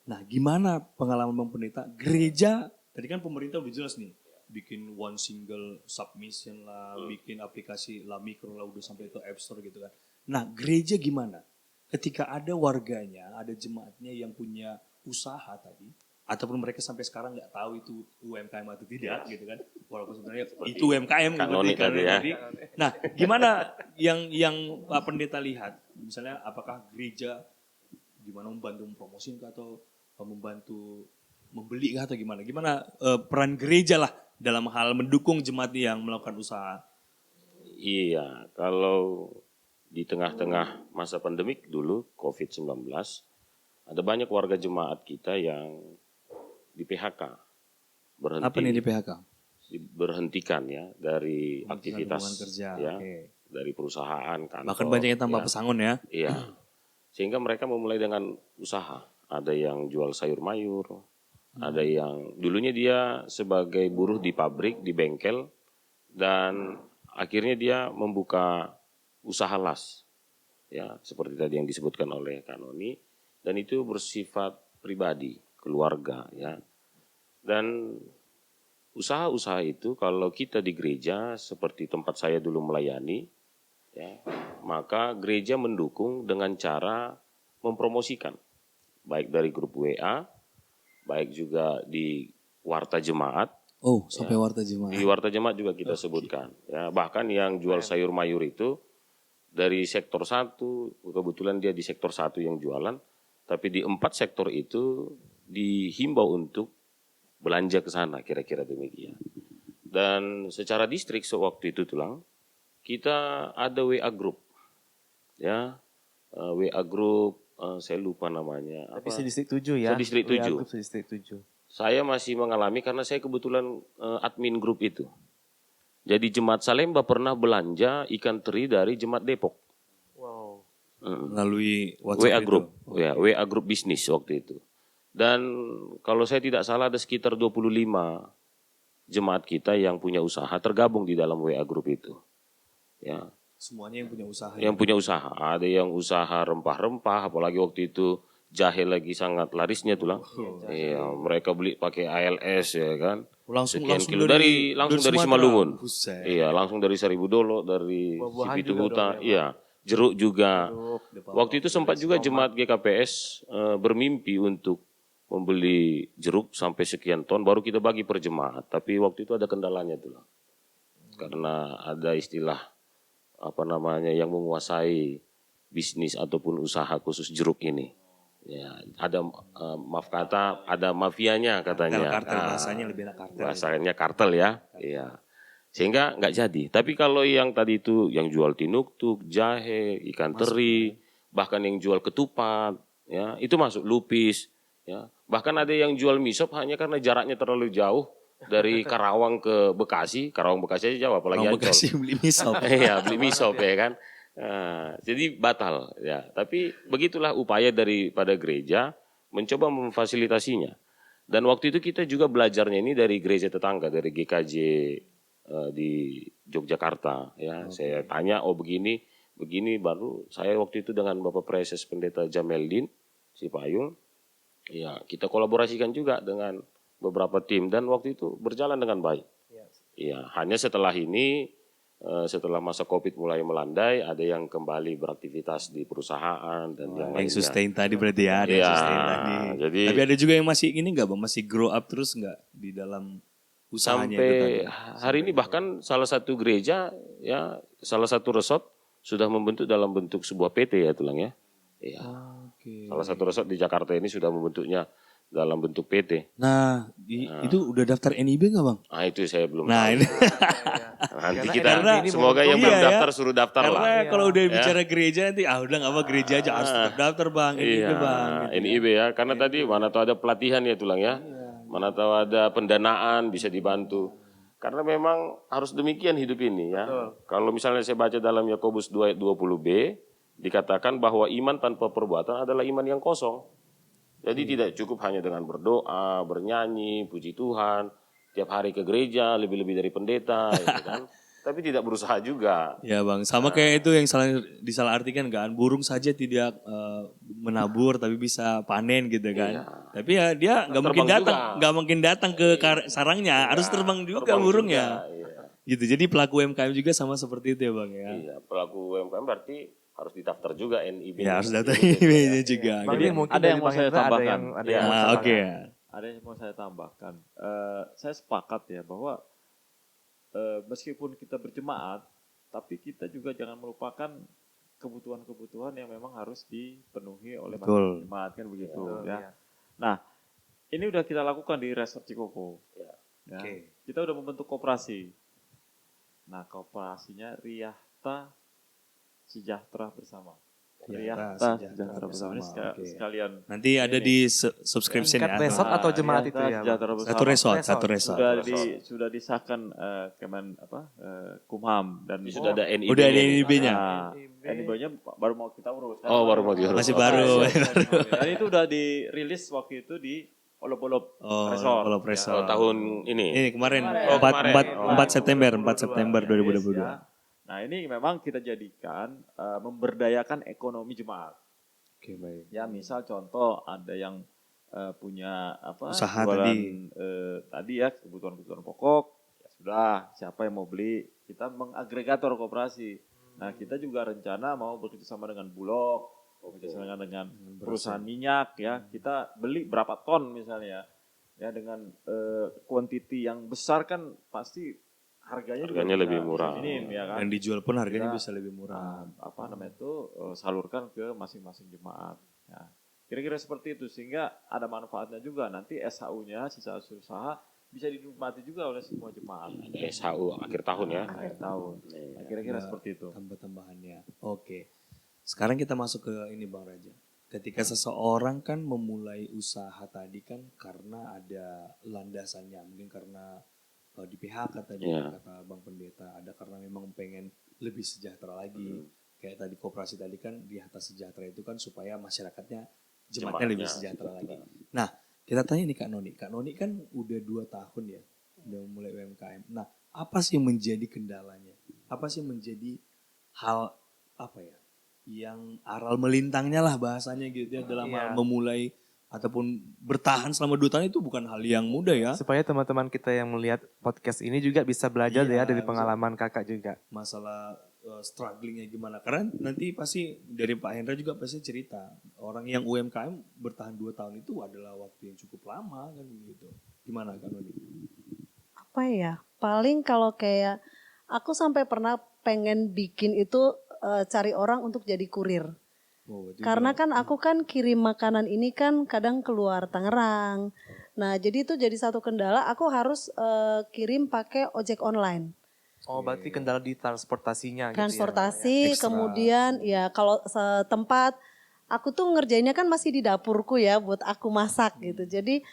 [SPEAKER 1] Nah gimana pengalaman Bang Pendeta? Gereja, tadi kan pemerintah udah jelas nih. Bikin one single submission lah, bikin aplikasi lah mikro lah udah sampai ke App Store gitu kan. Nah gereja gimana? Ketika ada warganya, ada jemaatnya yang punya usaha tadi, ataupun mereka sampai sekarang nggak tahu itu UMKM atau tidak gitu kan, walaupun sebenarnya itu UMKM
[SPEAKER 3] Kanoni tadi ya.
[SPEAKER 1] Nah, gimana yang Pak Pendeta lihat? Misalnya apakah gereja gimana membantu mempromosikan atau membantu membeli atau gimana? Gimana peran gereja lah dalam hal mendukung jemaat yang melakukan usaha?
[SPEAKER 3] Iya, kalau di tengah-tengah masa pandemik dulu COVID-19, ada banyak warga jemaat kita yang di PHK.
[SPEAKER 1] Apa nih di PHK?
[SPEAKER 3] Berhentikan ya dari
[SPEAKER 1] Hubungan
[SPEAKER 3] aktivitas
[SPEAKER 1] kerja,
[SPEAKER 3] ya,
[SPEAKER 1] oke.
[SPEAKER 3] dari perusahaan, kantor.
[SPEAKER 1] Bahkan banyak yang tanpa
[SPEAKER 3] ya.
[SPEAKER 1] pesangon ya.
[SPEAKER 3] Iya. Sehingga mereka memulai dengan usaha. Ada yang jual sayur mayur, ada yang dulunya dia sebagai buruh di pabrik, di bengkel, dan akhirnya dia membuka usaha las, ya seperti tadi yang disebutkan oleh Kanoni, dan itu bersifat pribadi, keluarga, ya. Dan usaha-usaha itu kalau kita di gereja seperti tempat saya dulu melayani, ya, maka gereja mendukung dengan cara mempromosikan, baik dari grup WA, baik juga di warta jemaat.
[SPEAKER 1] Oh, sampai warta jemaat.
[SPEAKER 3] Di warta jemaat juga kita sebutkan, ya bahkan yang jual sayur mayur itu dari sektor 1, kebetulan dia di sektor 1 yang jualan, tapi di 4 sektor itu dihimbau untuk belanja ke sana, kira-kira demikian. Dan secara distrik sewaktu itu tulang, kita ada WA group, ya WA group, saya lupa namanya.
[SPEAKER 2] Tapi sedistrik 7 ya.
[SPEAKER 3] Sedistrik 7.
[SPEAKER 2] Sedistrik 7.
[SPEAKER 3] Saya masih mengalami karena saya kebetulan admin grup itu. Jadi jemaat Salemba pernah belanja ikan teri dari jemaat Depok.
[SPEAKER 2] Wow.
[SPEAKER 1] Melalui WhatsApp
[SPEAKER 3] WA
[SPEAKER 1] itu.
[SPEAKER 3] group, ya WA group bisnis waktu itu. Dan kalau saya tidak salah ada sekitar 25 jemaat kita yang punya usaha tergabung di dalam WA group itu. Ya.
[SPEAKER 1] Semuanya yang punya usaha.
[SPEAKER 3] Yang punya usaha, ada yang usaha rempah-rempah, apalagi waktu itu jahe lagi sangat larisnya tuh lah. Iya, mereka beli pakai ALS ya kan.
[SPEAKER 1] Langsung
[SPEAKER 3] Kilo dari Simalungun.
[SPEAKER 1] Buset.
[SPEAKER 3] Iya, langsung dari Seribu Dolo, dari
[SPEAKER 2] Buah-buahan
[SPEAKER 3] Sipitu
[SPEAKER 2] juga
[SPEAKER 3] Huta,
[SPEAKER 2] dong,
[SPEAKER 3] iya. Jeruk juga.
[SPEAKER 2] Jeruk.
[SPEAKER 3] Waktu itu sempat juga jemaat GKPS bermimpi untuk membeli jeruk sampai sekian ton, baru kita bagi per jemaat. Tapi waktu itu ada kendalanya tuh lah. Karena ada istilah yang menguasai bisnis ataupun usaha khusus jeruk ini. Ya, ada maaf kata, ada mafianya katanya.
[SPEAKER 1] Kartel bahasanya lebih enak kartel.
[SPEAKER 3] Bahasanya kartel ya. Iya. Sehingga nggak jadi. Tapi kalau yang tadi itu yang jual tinuktuk, jahe, ikan teri, bahkan yang jual ketupat, ya, itu masuk lupis, ya. Bahkan ada yang jual misop hanya karena jaraknya terlalu jauh dari Karawang ke Bekasi. Karawang Bekasi aja jauh, apalagi
[SPEAKER 1] Orang
[SPEAKER 3] Ancol.
[SPEAKER 1] Bekasi beli misop.
[SPEAKER 3] Iya, beli misop ya kan. Jadi batal ya. Tapi begitulah upaya daripada gereja mencoba memfasilitasinya. Dan waktu itu kita juga belajarnya ini dari gereja tetangga, dari GKJ di Yogyakarta ya. Saya tanya, oh begini baru saya waktu itu dengan Bapak Preses Pendeta Jameldin si Payung, ya kita kolaborasikan juga dengan beberapa tim dan waktu itu berjalan dengan baik. Ya, hanya setelah ini setelah masa Covid mulai melandai, ada yang kembali beraktivitas di perusahaan dan yang lainnya.
[SPEAKER 1] Yang sustain tadi berarti ya, ada yang
[SPEAKER 3] Iya,
[SPEAKER 1] sustain tadi.
[SPEAKER 3] jadi
[SPEAKER 1] Tapi ada juga yang masih ini nggak Bang, masih grow up terus nggak di dalam usahanya itu
[SPEAKER 3] sampai
[SPEAKER 1] tadi?
[SPEAKER 3] hari ini bahkan salah satu gereja ya, salah satu resort sudah membentuk dalam bentuk sebuah PT ya Tulang ya. Iya.
[SPEAKER 1] Oke.
[SPEAKER 3] Salah satu resort di Jakarta ini sudah membentuknya dalam bentuk PT.
[SPEAKER 1] Nah, itu udah daftar NIB nggak Bang?
[SPEAKER 3] Nah itu saya belum
[SPEAKER 1] Nah
[SPEAKER 3] tahu.
[SPEAKER 1] ini
[SPEAKER 3] Nanti
[SPEAKER 2] Karena
[SPEAKER 3] kita
[SPEAKER 2] ini
[SPEAKER 3] semoga yang
[SPEAKER 1] Iya
[SPEAKER 3] belum
[SPEAKER 1] ya.
[SPEAKER 3] daftar suruh daftar
[SPEAKER 1] karena
[SPEAKER 3] lah.
[SPEAKER 1] kalau udah bicara gereja nanti udah nggak apa gereja aja harus tetap daftar Bang, NIB
[SPEAKER 3] Iya,
[SPEAKER 1] Bang. Gitu.
[SPEAKER 3] NIB ya. Karena tadi mana tahu ada pelatihan ya Tulang ya. Mana tahu ada pendanaan bisa dibantu. Karena memang harus demikian hidup ini ya. Kalau misalnya saya baca dalam Yakobus 2:20b dikatakan bahwa iman tanpa perbuatan adalah iman yang kosong. Jadi tidak cukup hanya dengan berdoa, bernyanyi, puji Tuhan, tiap hari ke gereja lebih-lebih dari pendeta, gitu kan. Tapi tidak berusaha juga.
[SPEAKER 1] Ya Bang, sama kayak itu yang disalahartikan kan, burung saja tidak menabur tapi bisa panen gitu kan. Tapi ya dia nggak mungkin
[SPEAKER 3] Terbang
[SPEAKER 1] datang,
[SPEAKER 3] juga.
[SPEAKER 1] nggak mungkin datang ke sarangnya, harus terbang juga
[SPEAKER 3] Terbang
[SPEAKER 1] burungnya.
[SPEAKER 3] juga, iya.
[SPEAKER 1] Gitu. Jadi pelaku UMKM juga sama seperti itu ya Bang ya.
[SPEAKER 3] Iya, pelaku UMKM berarti harus didaftar juga NIB.
[SPEAKER 1] Ya harus data NIB-nya juga.
[SPEAKER 2] Bang,
[SPEAKER 1] Jadi,
[SPEAKER 2] ini mungkin
[SPEAKER 4] ada yang
[SPEAKER 2] dari
[SPEAKER 4] mau
[SPEAKER 2] Bang
[SPEAKER 4] saya
[SPEAKER 2] Hendra
[SPEAKER 4] tambahkan.
[SPEAKER 2] ada yang mau
[SPEAKER 1] oke
[SPEAKER 2] tambahkan.
[SPEAKER 1] ya.
[SPEAKER 4] Ada yang mau saya tambahkan. Saya sepakat ya bahwa meskipun kita berjemaat, tapi kita juga jangan melupakan kebutuhan-kebutuhan yang memang harus dipenuhi oleh
[SPEAKER 1] Betul.
[SPEAKER 4] jemaat kan begitu
[SPEAKER 2] Iya.
[SPEAKER 4] ya. Nah, ini udah kita lakukan di Resort Cikoko. Ya.
[SPEAKER 1] Oke.
[SPEAKER 4] Kita udah membentuk koperasi. Nah, koperasinya Riyahta Sejahtera Bersama.
[SPEAKER 1] Riyahta
[SPEAKER 4] Riyahta
[SPEAKER 1] Sejahtera
[SPEAKER 4] Bersama. Ini
[SPEAKER 1] Bersama, oke.
[SPEAKER 4] sekalian
[SPEAKER 1] Nanti ada di subscription
[SPEAKER 2] Tingkat
[SPEAKER 1] ya.
[SPEAKER 2] resort atau jemaat itu
[SPEAKER 4] Riyahta
[SPEAKER 2] ya, Bang?
[SPEAKER 4] Sejahtera Bersama.
[SPEAKER 1] Satu resort.
[SPEAKER 4] Sudah disahkan Kumham dan
[SPEAKER 3] Sudah ada NIB.
[SPEAKER 1] Udah ada NIB-nya.
[SPEAKER 4] Nah, NIB-nya baru mau kita urus.
[SPEAKER 3] Oh, baru mau diurus.
[SPEAKER 1] Masih baru.
[SPEAKER 4] Dan itu udah dirilis waktu itu di Olop-Olop
[SPEAKER 1] Oh,
[SPEAKER 4] Resort.
[SPEAKER 1] kalau
[SPEAKER 3] Oh,
[SPEAKER 1] resort.
[SPEAKER 3] tahun ini.
[SPEAKER 1] Ini kemarin
[SPEAKER 3] Oh, kemarin.
[SPEAKER 1] 4 September 2022.
[SPEAKER 4] Ya. Nah, ini memang kita jadikan memberdayakan ekonomi jemaat.
[SPEAKER 1] Oke, baik.
[SPEAKER 4] Ya, misal contoh ada yang punya
[SPEAKER 1] Usaha
[SPEAKER 4] jualan, tadi ya kebutuhan-kebutuhan pokok, ya sudah, siapa yang mau beli, kita mengagregator koperasi. Nah, kita juga rencana mau bekerjasama dengan Bulog, bekerjasama dengan perusahaan minyak ya, kita beli berapa ton misalnya, ya dengan kuantiti yang besar kan pasti harganya juga bisa
[SPEAKER 3] lebih murah.
[SPEAKER 4] minim, ya kan.
[SPEAKER 1] Dan dijual pun harganya
[SPEAKER 4] Kita,
[SPEAKER 1] bisa lebih murah.
[SPEAKER 4] salurkan ke masing-masing jemaat. Ya. Kira-kira seperti itu sehingga ada manfaatnya juga. Nanti SHU-nya, sisa usaha bisa dinikmati juga oleh semua jemaat.
[SPEAKER 3] SHU akhir tahun ya.
[SPEAKER 4] Akhir tahun. Nah, kira-kira seperti itu.
[SPEAKER 1] Tambah-tambahannya. Oke. Sekarang kita masuk ke ini Bang Raja. Ketika seseorang kan memulai usaha tadi kan karena ada landasannya. Mungkin karena di PHK tadi kata Bang Pendeta. Ada karena memang pengen lebih sejahtera lagi. Kayak tadi koperasi tadi kan di atas sejahtera itu kan supaya masyarakatnya jemaatnya lebih sejahtera lagi. Nah, kita tanya nih Kak Noni. Kak Noni kan udah 2 tahun ya udah mulai UMKM. Nah, apa sih yang menjadi kendalanya? Apa sih yang menjadi hal apa ya? Yang aral melintangnya lah bahasanya gitu ya dalam hal memulai ataupun bertahan selama 2 tahun itu bukan hal yang mudah ya.
[SPEAKER 2] Supaya teman-teman kita yang melihat podcast ini juga bisa belajar
[SPEAKER 1] Iya,
[SPEAKER 2] ya dari pengalaman kakak juga.
[SPEAKER 1] Masalah strugglingnya gimana. Karena nanti pasti dari Pak Hendra juga pasti cerita. Orang yang UMKM bertahan 2 tahun itu adalah waktu yang cukup lama kan gitu. Gimana Kak Noni?
[SPEAKER 5] Apa ya? Paling kalau kayak aku sampai pernah pengen bikin itu cari orang untuk jadi kurir.
[SPEAKER 1] Oh,
[SPEAKER 5] Karena kan aku kan kirim makanan ini kan kadang keluar Tangerang. Nah, jadi itu jadi satu kendala, aku harus kirim pakai ojek online.
[SPEAKER 2] Oh, berarti kendala di transportasinya
[SPEAKER 5] Transportasi,
[SPEAKER 1] Ekstra.
[SPEAKER 5] kemudian ya kalau setempat aku tuh ngerjainnya kan masih di dapurku ya buat aku masak gitu. Jadi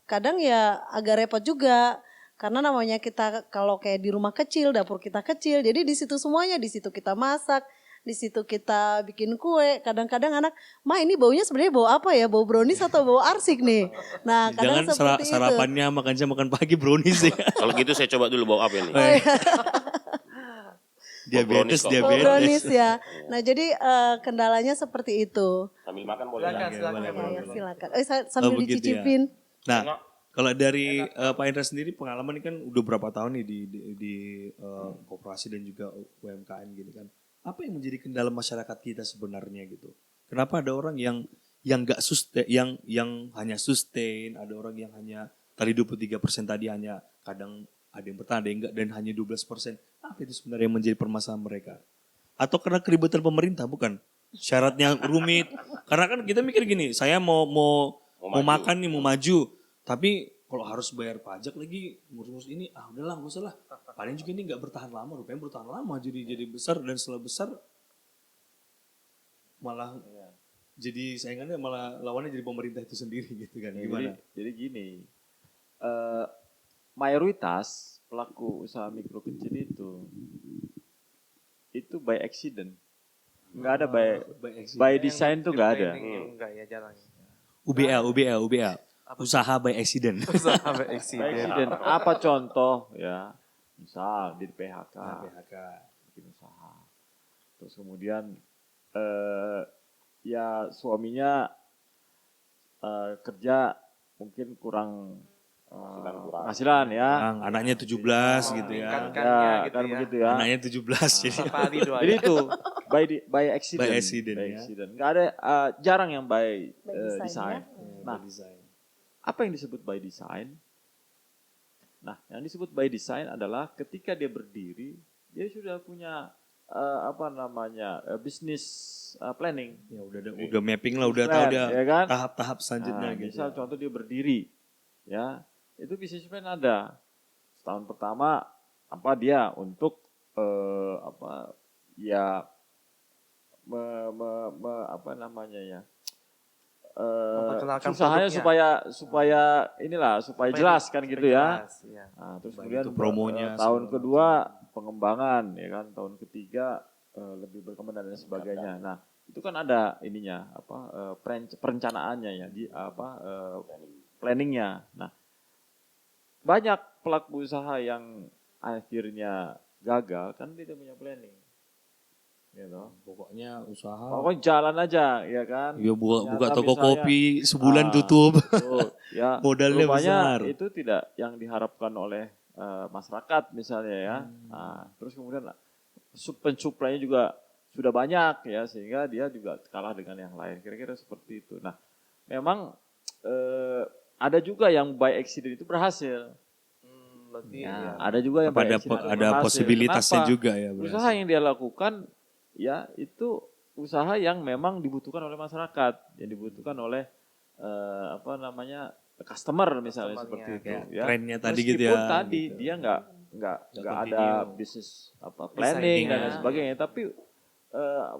[SPEAKER 5] kadang ya agak repot juga Karena namanya kita kalau kayak di rumah kecil, dapur kita kecil, jadi di situ semuanya, di situ kita masak, di situ kita bikin kue. Kadang-kadang anak, "Ma, ini baunya sebenarnya bau apa ya? Bau brownies atau bau arsik nih?" Nah, kadang
[SPEAKER 1] Jangan
[SPEAKER 5] seperti itu.
[SPEAKER 1] sarapannya makan siang makan pagi brownies ya.
[SPEAKER 3] Kalau gitu saya coba dulu bawa apa ini?
[SPEAKER 1] Diabetes,
[SPEAKER 3] kok.
[SPEAKER 5] Bau
[SPEAKER 1] diabetes.
[SPEAKER 5] brownies ya. Nah, jadi kendalanya seperti itu.
[SPEAKER 3] Sambil makan boleh
[SPEAKER 2] Silakan,
[SPEAKER 3] ya?
[SPEAKER 2] silakan.
[SPEAKER 5] Ya, silakan. Sambil
[SPEAKER 1] Oh, begitu ya.
[SPEAKER 5] dicicipin.
[SPEAKER 1] Nah, kalau dari Pak Indra sendiri pengalaman ini kan udah berapa tahun nih di koperasi dan juga UMKM gitu kan. Apa yang menjadi kendala masyarakat kita sebenarnya gitu? Kenapa ada orang yang nggak sustain, yang hanya sustain, ada orang yang hanya tadi 23% tadi hanya kadang ada yang bertahan, ada yang enggak dan hanya 12%. Apa itu sebenarnya yang menjadi permasalahan mereka? Atau karena keributan pemerintah bukan? Syaratnya rumit. Karena kan kita mikir gini, saya mau makan nih, mau maju, tapi kalau harus bayar pajak lagi ngurus ini, udahlah nggak usah lah. Paling juga ini nggak bertahan lama, rupanya bertahan lama jadi besar dan setelah besar malah jadi saingannya malah lawannya jadi pemerintah itu sendiri gitu kan. Gimana?
[SPEAKER 4] Jadi gini, mayoritas pelaku usaha mikro kecil itu by accident. Nggak ada by design tuh nggak ada.
[SPEAKER 2] Enggak ya, jarang.
[SPEAKER 1] UBA. Usaha by accident.
[SPEAKER 2] Usaha
[SPEAKER 4] By
[SPEAKER 2] accident.
[SPEAKER 4] accident. Apa contoh ya? Misal di PHK, bikin usaha. Terus kemudian ya suaminya kerja mungkin kurang penghasilan ya.
[SPEAKER 1] Anaknya 17 gitu ya.
[SPEAKER 2] Meningkatkannya
[SPEAKER 4] Ya,
[SPEAKER 2] gitu
[SPEAKER 4] kan
[SPEAKER 2] ya.
[SPEAKER 4] begitu ya.
[SPEAKER 1] Anaknya 17 jadi.
[SPEAKER 2] Padi doanya.
[SPEAKER 4] Jadi itu by accident.
[SPEAKER 1] By accident, ya.
[SPEAKER 4] Nggak ada jarang yang by
[SPEAKER 5] By design,
[SPEAKER 4] design. Nah, apa yang disebut by design? Nah, yang disebut by design adalah ketika dia berdiri, dia sudah punya bisnis planning.
[SPEAKER 1] Ya udah mapping lah, udah tahu dia
[SPEAKER 4] ya kan?
[SPEAKER 1] tahap-tahap selanjutnya
[SPEAKER 4] Nah,
[SPEAKER 1] gitu.
[SPEAKER 4] misal contoh dia berdiri, ya itu bisnis plan ada. Setahun pertama apa dia untuk
[SPEAKER 2] Memperkenalkan
[SPEAKER 4] usahanya
[SPEAKER 2] produknya.
[SPEAKER 4] supaya jelas kan gitu ya.
[SPEAKER 2] Jelas, iya.
[SPEAKER 4] Nah, terus
[SPEAKER 1] Baik
[SPEAKER 4] kemudian
[SPEAKER 1] itu promonya,
[SPEAKER 4] tahun
[SPEAKER 1] segala
[SPEAKER 4] kedua pengembangan ya kan, tahun ketiga lebih berkembang dan lain sebagainya. Nah, itu kan ada ininya perencanaannya ya planningnya. Nah, banyak pelaku usaha yang akhirnya gagal kan dia tidak punya planning. Gitu.
[SPEAKER 1] Pokoknya usaha.
[SPEAKER 4] Pokoknya jalan aja ya kan.
[SPEAKER 1] Ya buka
[SPEAKER 4] Ternyata
[SPEAKER 1] toko
[SPEAKER 4] misalnya,
[SPEAKER 1] kopi sebulan tutup.
[SPEAKER 4] Betul, ya,
[SPEAKER 1] Modalnya
[SPEAKER 4] rupanya
[SPEAKER 1] besar.
[SPEAKER 4] itu tidak yang diharapkan oleh masyarakat misalnya ya. Nah, terus kemudian pensuplainya juga sudah banyak ya sehingga dia juga kalah dengan yang lain. Kira-kira seperti itu. Nah, memang ada juga yang by accident itu berhasil.
[SPEAKER 2] Berarti
[SPEAKER 4] Ya,
[SPEAKER 2] ya.
[SPEAKER 4] ada juga yang by
[SPEAKER 1] ada
[SPEAKER 4] accident itu
[SPEAKER 1] ada
[SPEAKER 4] berhasil.
[SPEAKER 1] posibilitasnya
[SPEAKER 4] Kenapa?
[SPEAKER 1] juga ya.
[SPEAKER 4] Usaha
[SPEAKER 1] berhasil.
[SPEAKER 4] yang dia lakukan ya itu usaha yang memang dibutuhkan oleh masyarakat, yang dibutuhkan oleh customer misalnya
[SPEAKER 2] Customer-nya.
[SPEAKER 4] seperti itu
[SPEAKER 1] Ya,
[SPEAKER 4] ya.
[SPEAKER 1] trennya tadi
[SPEAKER 4] Meskipun
[SPEAKER 1] gitu ya.
[SPEAKER 4] tadi
[SPEAKER 1] gitu.
[SPEAKER 4] dia nggak ada
[SPEAKER 1] continue.
[SPEAKER 4] bisnis planning dan lain
[SPEAKER 2] Desainnya.
[SPEAKER 4] sebagainya, tapi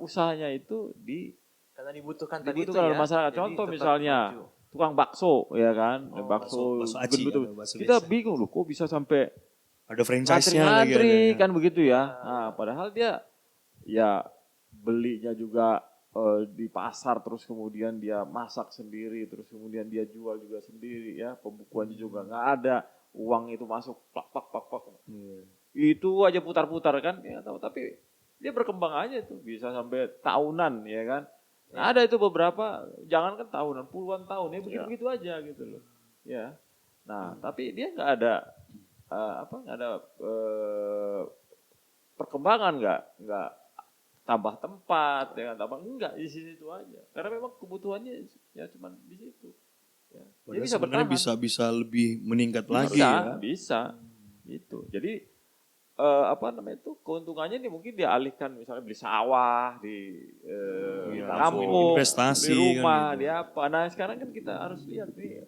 [SPEAKER 4] usahanya itu
[SPEAKER 2] Karena dibutuhkan tadi itu
[SPEAKER 4] dibutuhkan oleh
[SPEAKER 2] ya.
[SPEAKER 4] masyarakat.
[SPEAKER 2] Jadi
[SPEAKER 4] Contoh
[SPEAKER 2] tetap
[SPEAKER 4] misalnya
[SPEAKER 2] maju.
[SPEAKER 4] tukang bakso ya kan, bakso
[SPEAKER 1] bakso aci
[SPEAKER 4] gendut.
[SPEAKER 1] atau bakso
[SPEAKER 4] Kita
[SPEAKER 1] biasa.
[SPEAKER 4] bingung loh kok bisa sampai
[SPEAKER 1] Ada franchise-nya lagi.
[SPEAKER 4] ngantri
[SPEAKER 1] ada.
[SPEAKER 4] kan begitu ya. Nah, padahal dia ya belinya juga di pasar, terus kemudian dia masak sendiri, terus kemudian dia jual juga sendiri ya, pembukuannya juga nggak ada, uang itu masuk plak plak plak plak. Itu aja putar-putar kan, ya tahu, tapi dia berkembang aja tuh bisa sampai tahunan ya kan. Nah, ada itu beberapa, jangankan tahunan, puluhan tahun ya begitu-begitu aja gitu loh. Ya. Nah, tapi dia nggak ada perkembangan, nggak tambah tempat dengan tambah enggak di situ aja, karena memang kebutuhannya ya cuma di situ ya. Jadi bisa
[SPEAKER 1] Sebenarnya
[SPEAKER 4] bertahan,
[SPEAKER 1] bisa lebih meningkat lagi ya.
[SPEAKER 4] bisa gitu. Jadi keuntungannya nih mungkin dia alihkan misalnya beli sawah di kampung,
[SPEAKER 1] investasi
[SPEAKER 4] di rumah,
[SPEAKER 1] kan gitu.
[SPEAKER 4] di apa. Nah sekarang kan kita harus lihat nih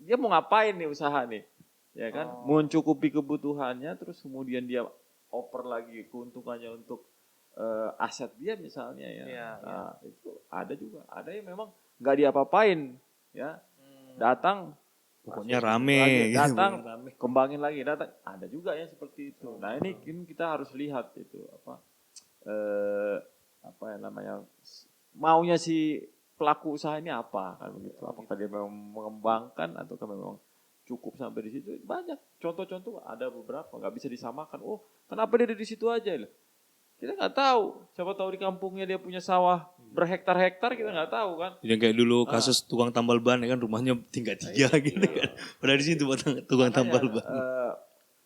[SPEAKER 4] dia mau ngapain nih usaha nih, ya kan, mencukupi kebutuhannya, terus kemudian dia oper lagi keuntungannya untuk aset dia misalnya ya.
[SPEAKER 2] Iya,
[SPEAKER 4] Nah, itu ada juga, ada yang memang nggak diapa-apain ya, datang
[SPEAKER 1] Pokoknya rame. gitu.
[SPEAKER 4] Datang, kembangin lagi, datang. Ada juga yang seperti itu. Nah ini kita harus lihat itu apa yang namanya maunya si pelaku usaha ini apa kan begitu. Apakah dia memang mengembangkan ataukah memang cukup sampai di situ? Banyak contoh-contoh ada beberapa nggak bisa disamakan. Oh kenapa dia ada di situ aja? Kita nggak tahu. Siapa tahu di kampungnya dia punya sawah berhektar-hektar kita nggak tahu kan.
[SPEAKER 1] Yang kayak dulu kasus tukang tambal ban ya kan rumahnya tingkat 3 gitu kan. Padahal di situ tukang tambal ban.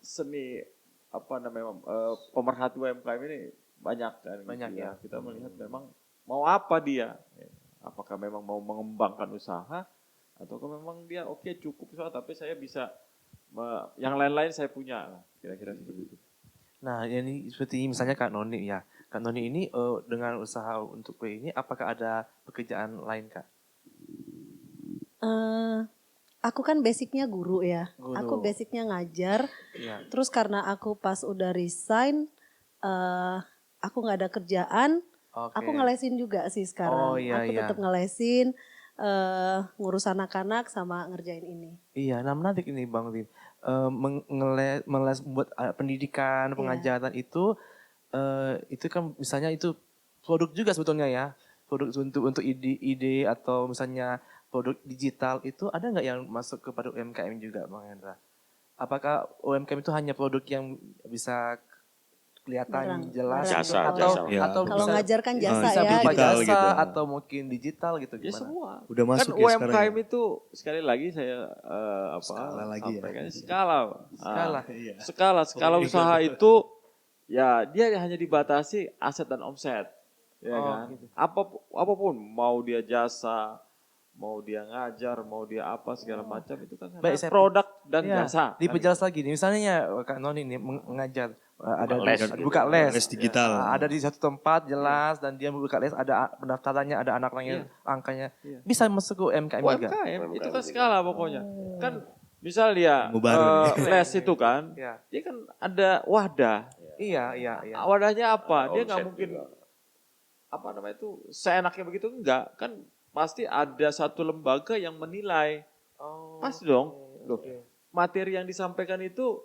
[SPEAKER 4] Seni apa namanya pemerhati UMKM ini banyak kan.
[SPEAKER 2] Banyak
[SPEAKER 4] gitu
[SPEAKER 2] ya.
[SPEAKER 4] Kita melihat memang mau apa dia. Apakah memang mau mengembangkan usaha ataukah memang dia oke cukup usaha tapi saya bisa yang lain-lain saya punya. Kira-kira seperti itu.
[SPEAKER 2] Nah, ini seperti misalnya Kak Noni ya. Kak Noni ini dengan usaha untuk kue ini apakah ada pekerjaan lain Kak?
[SPEAKER 5] Aku kan basicnya guru ya.
[SPEAKER 2] Guru.
[SPEAKER 5] Aku basicnya ngajar.
[SPEAKER 2] Iya.
[SPEAKER 5] Terus karena aku pas udah resign, aku nggak ada kerjaan.
[SPEAKER 2] Oke.
[SPEAKER 5] Aku ngelesin juga sih sekarang.
[SPEAKER 2] Oh, iya,
[SPEAKER 5] Aku
[SPEAKER 2] iya.
[SPEAKER 5] tetap ngelesin, ngurus anak-anak sama ngerjain ini.
[SPEAKER 2] Iya, nah menarik ini Bang Rin. Meles buat pendidikan, pengajaran itu kan misalnya itu produk juga sebetulnya ya. Produk untuk ide atau misalnya produk digital itu ada nggak yang masuk kepada UMKM juga Bang Hendra? Apakah UMKM itu hanya produk yang bisa kelihatan
[SPEAKER 5] Barang.
[SPEAKER 2] jelas
[SPEAKER 5] Barang.
[SPEAKER 2] gitu?
[SPEAKER 3] Jasa,
[SPEAKER 2] atau
[SPEAKER 3] jasa.
[SPEAKER 1] Ya.
[SPEAKER 2] atau
[SPEAKER 5] Kalau
[SPEAKER 2] bisa,
[SPEAKER 5] ngajar kan jasa
[SPEAKER 2] bisa
[SPEAKER 5] ya.
[SPEAKER 2] berupa
[SPEAKER 1] Digital
[SPEAKER 2] jasa
[SPEAKER 1] gitu.
[SPEAKER 2] atau mungkin digital gitu
[SPEAKER 4] Ya
[SPEAKER 2] gimana?
[SPEAKER 4] semua.
[SPEAKER 1] Udah masuk
[SPEAKER 4] kan
[SPEAKER 1] ya sekarang
[SPEAKER 4] UMKM
[SPEAKER 1] ya?
[SPEAKER 4] itu sekali lagi saya
[SPEAKER 1] Skala lagi ya.
[SPEAKER 4] sampaikan skala.
[SPEAKER 2] Skala.
[SPEAKER 4] Skala usaha itu ya dia hanya dibatasi aset dan omset. Ya
[SPEAKER 2] Oh,
[SPEAKER 4] kan?
[SPEAKER 2] gitu.
[SPEAKER 4] Apapun mau dia jasa, mau dia ngajar, mau dia apa segala macam itu kan
[SPEAKER 2] Baik,
[SPEAKER 4] hanya
[SPEAKER 2] saya-
[SPEAKER 4] produk dan
[SPEAKER 2] Iya,
[SPEAKER 4] jasa.
[SPEAKER 2] diperjelas lagi nih. Misalnya Kak Noni ini mengajar ada
[SPEAKER 3] les
[SPEAKER 2] di,
[SPEAKER 3] gitu.
[SPEAKER 2] buka les,
[SPEAKER 1] Les digital.
[SPEAKER 2] ada di satu tempat jelas dan dia buka les ada pendaftarannya, ada anak-anaknya, angkanya.
[SPEAKER 4] Iya.
[SPEAKER 2] Bisa masuk ke UMKM juga.
[SPEAKER 4] UMKM itu kan skala pokoknya. Kan misal dia
[SPEAKER 1] Ilmu baru nih.
[SPEAKER 4] les itu kan,
[SPEAKER 2] Iya.
[SPEAKER 4] dia kan ada wadah.
[SPEAKER 2] Iya.
[SPEAKER 4] Wadahnya apa? Dia nggak
[SPEAKER 3] Omset
[SPEAKER 4] mungkin
[SPEAKER 3] juga.
[SPEAKER 4] apa namanya itu seenaknya begitu enggak kan pasti ada satu lembaga yang menilai.
[SPEAKER 2] Oh.
[SPEAKER 4] Pasti dong. Loh, materi yang disampaikan itu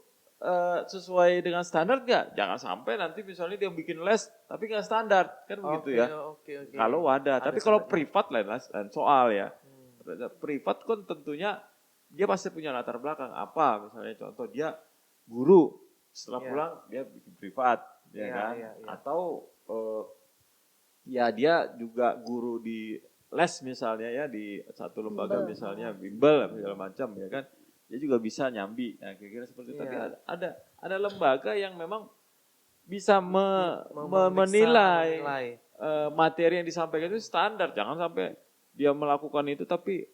[SPEAKER 4] sesuai dengan standar nggak? Jangan sampai nanti misalnya dia bikin les tapi nggak standar kan begitu ya.
[SPEAKER 2] Oke.
[SPEAKER 4] Kalau wadah,
[SPEAKER 2] Ada
[SPEAKER 4] tapi kalau
[SPEAKER 2] standarnya.
[SPEAKER 4] privat lain soal ya. Privat kan tentunya dia pasti punya latar belakang apa, misalnya contoh dia guru, setelah
[SPEAKER 2] Iya.
[SPEAKER 4] pulang dia bikin privat, ya
[SPEAKER 2] Iya,
[SPEAKER 4] kan?
[SPEAKER 2] iya.
[SPEAKER 4] Atau ya dia juga guru di les misalnya ya di satu lembaga
[SPEAKER 5] Bimbel.
[SPEAKER 4] misalnya bimbel segala macam ya kan. Dia juga bisa nyambi. Nah, kira-kira seperti itu. Tapi
[SPEAKER 2] Iya.
[SPEAKER 4] ada lembaga yang memang bisa
[SPEAKER 2] Memeriksa,
[SPEAKER 4] menilai
[SPEAKER 2] menilai.
[SPEAKER 4] materi yang disampaikan itu standar. Jangan sampai dia melakukan itu tapi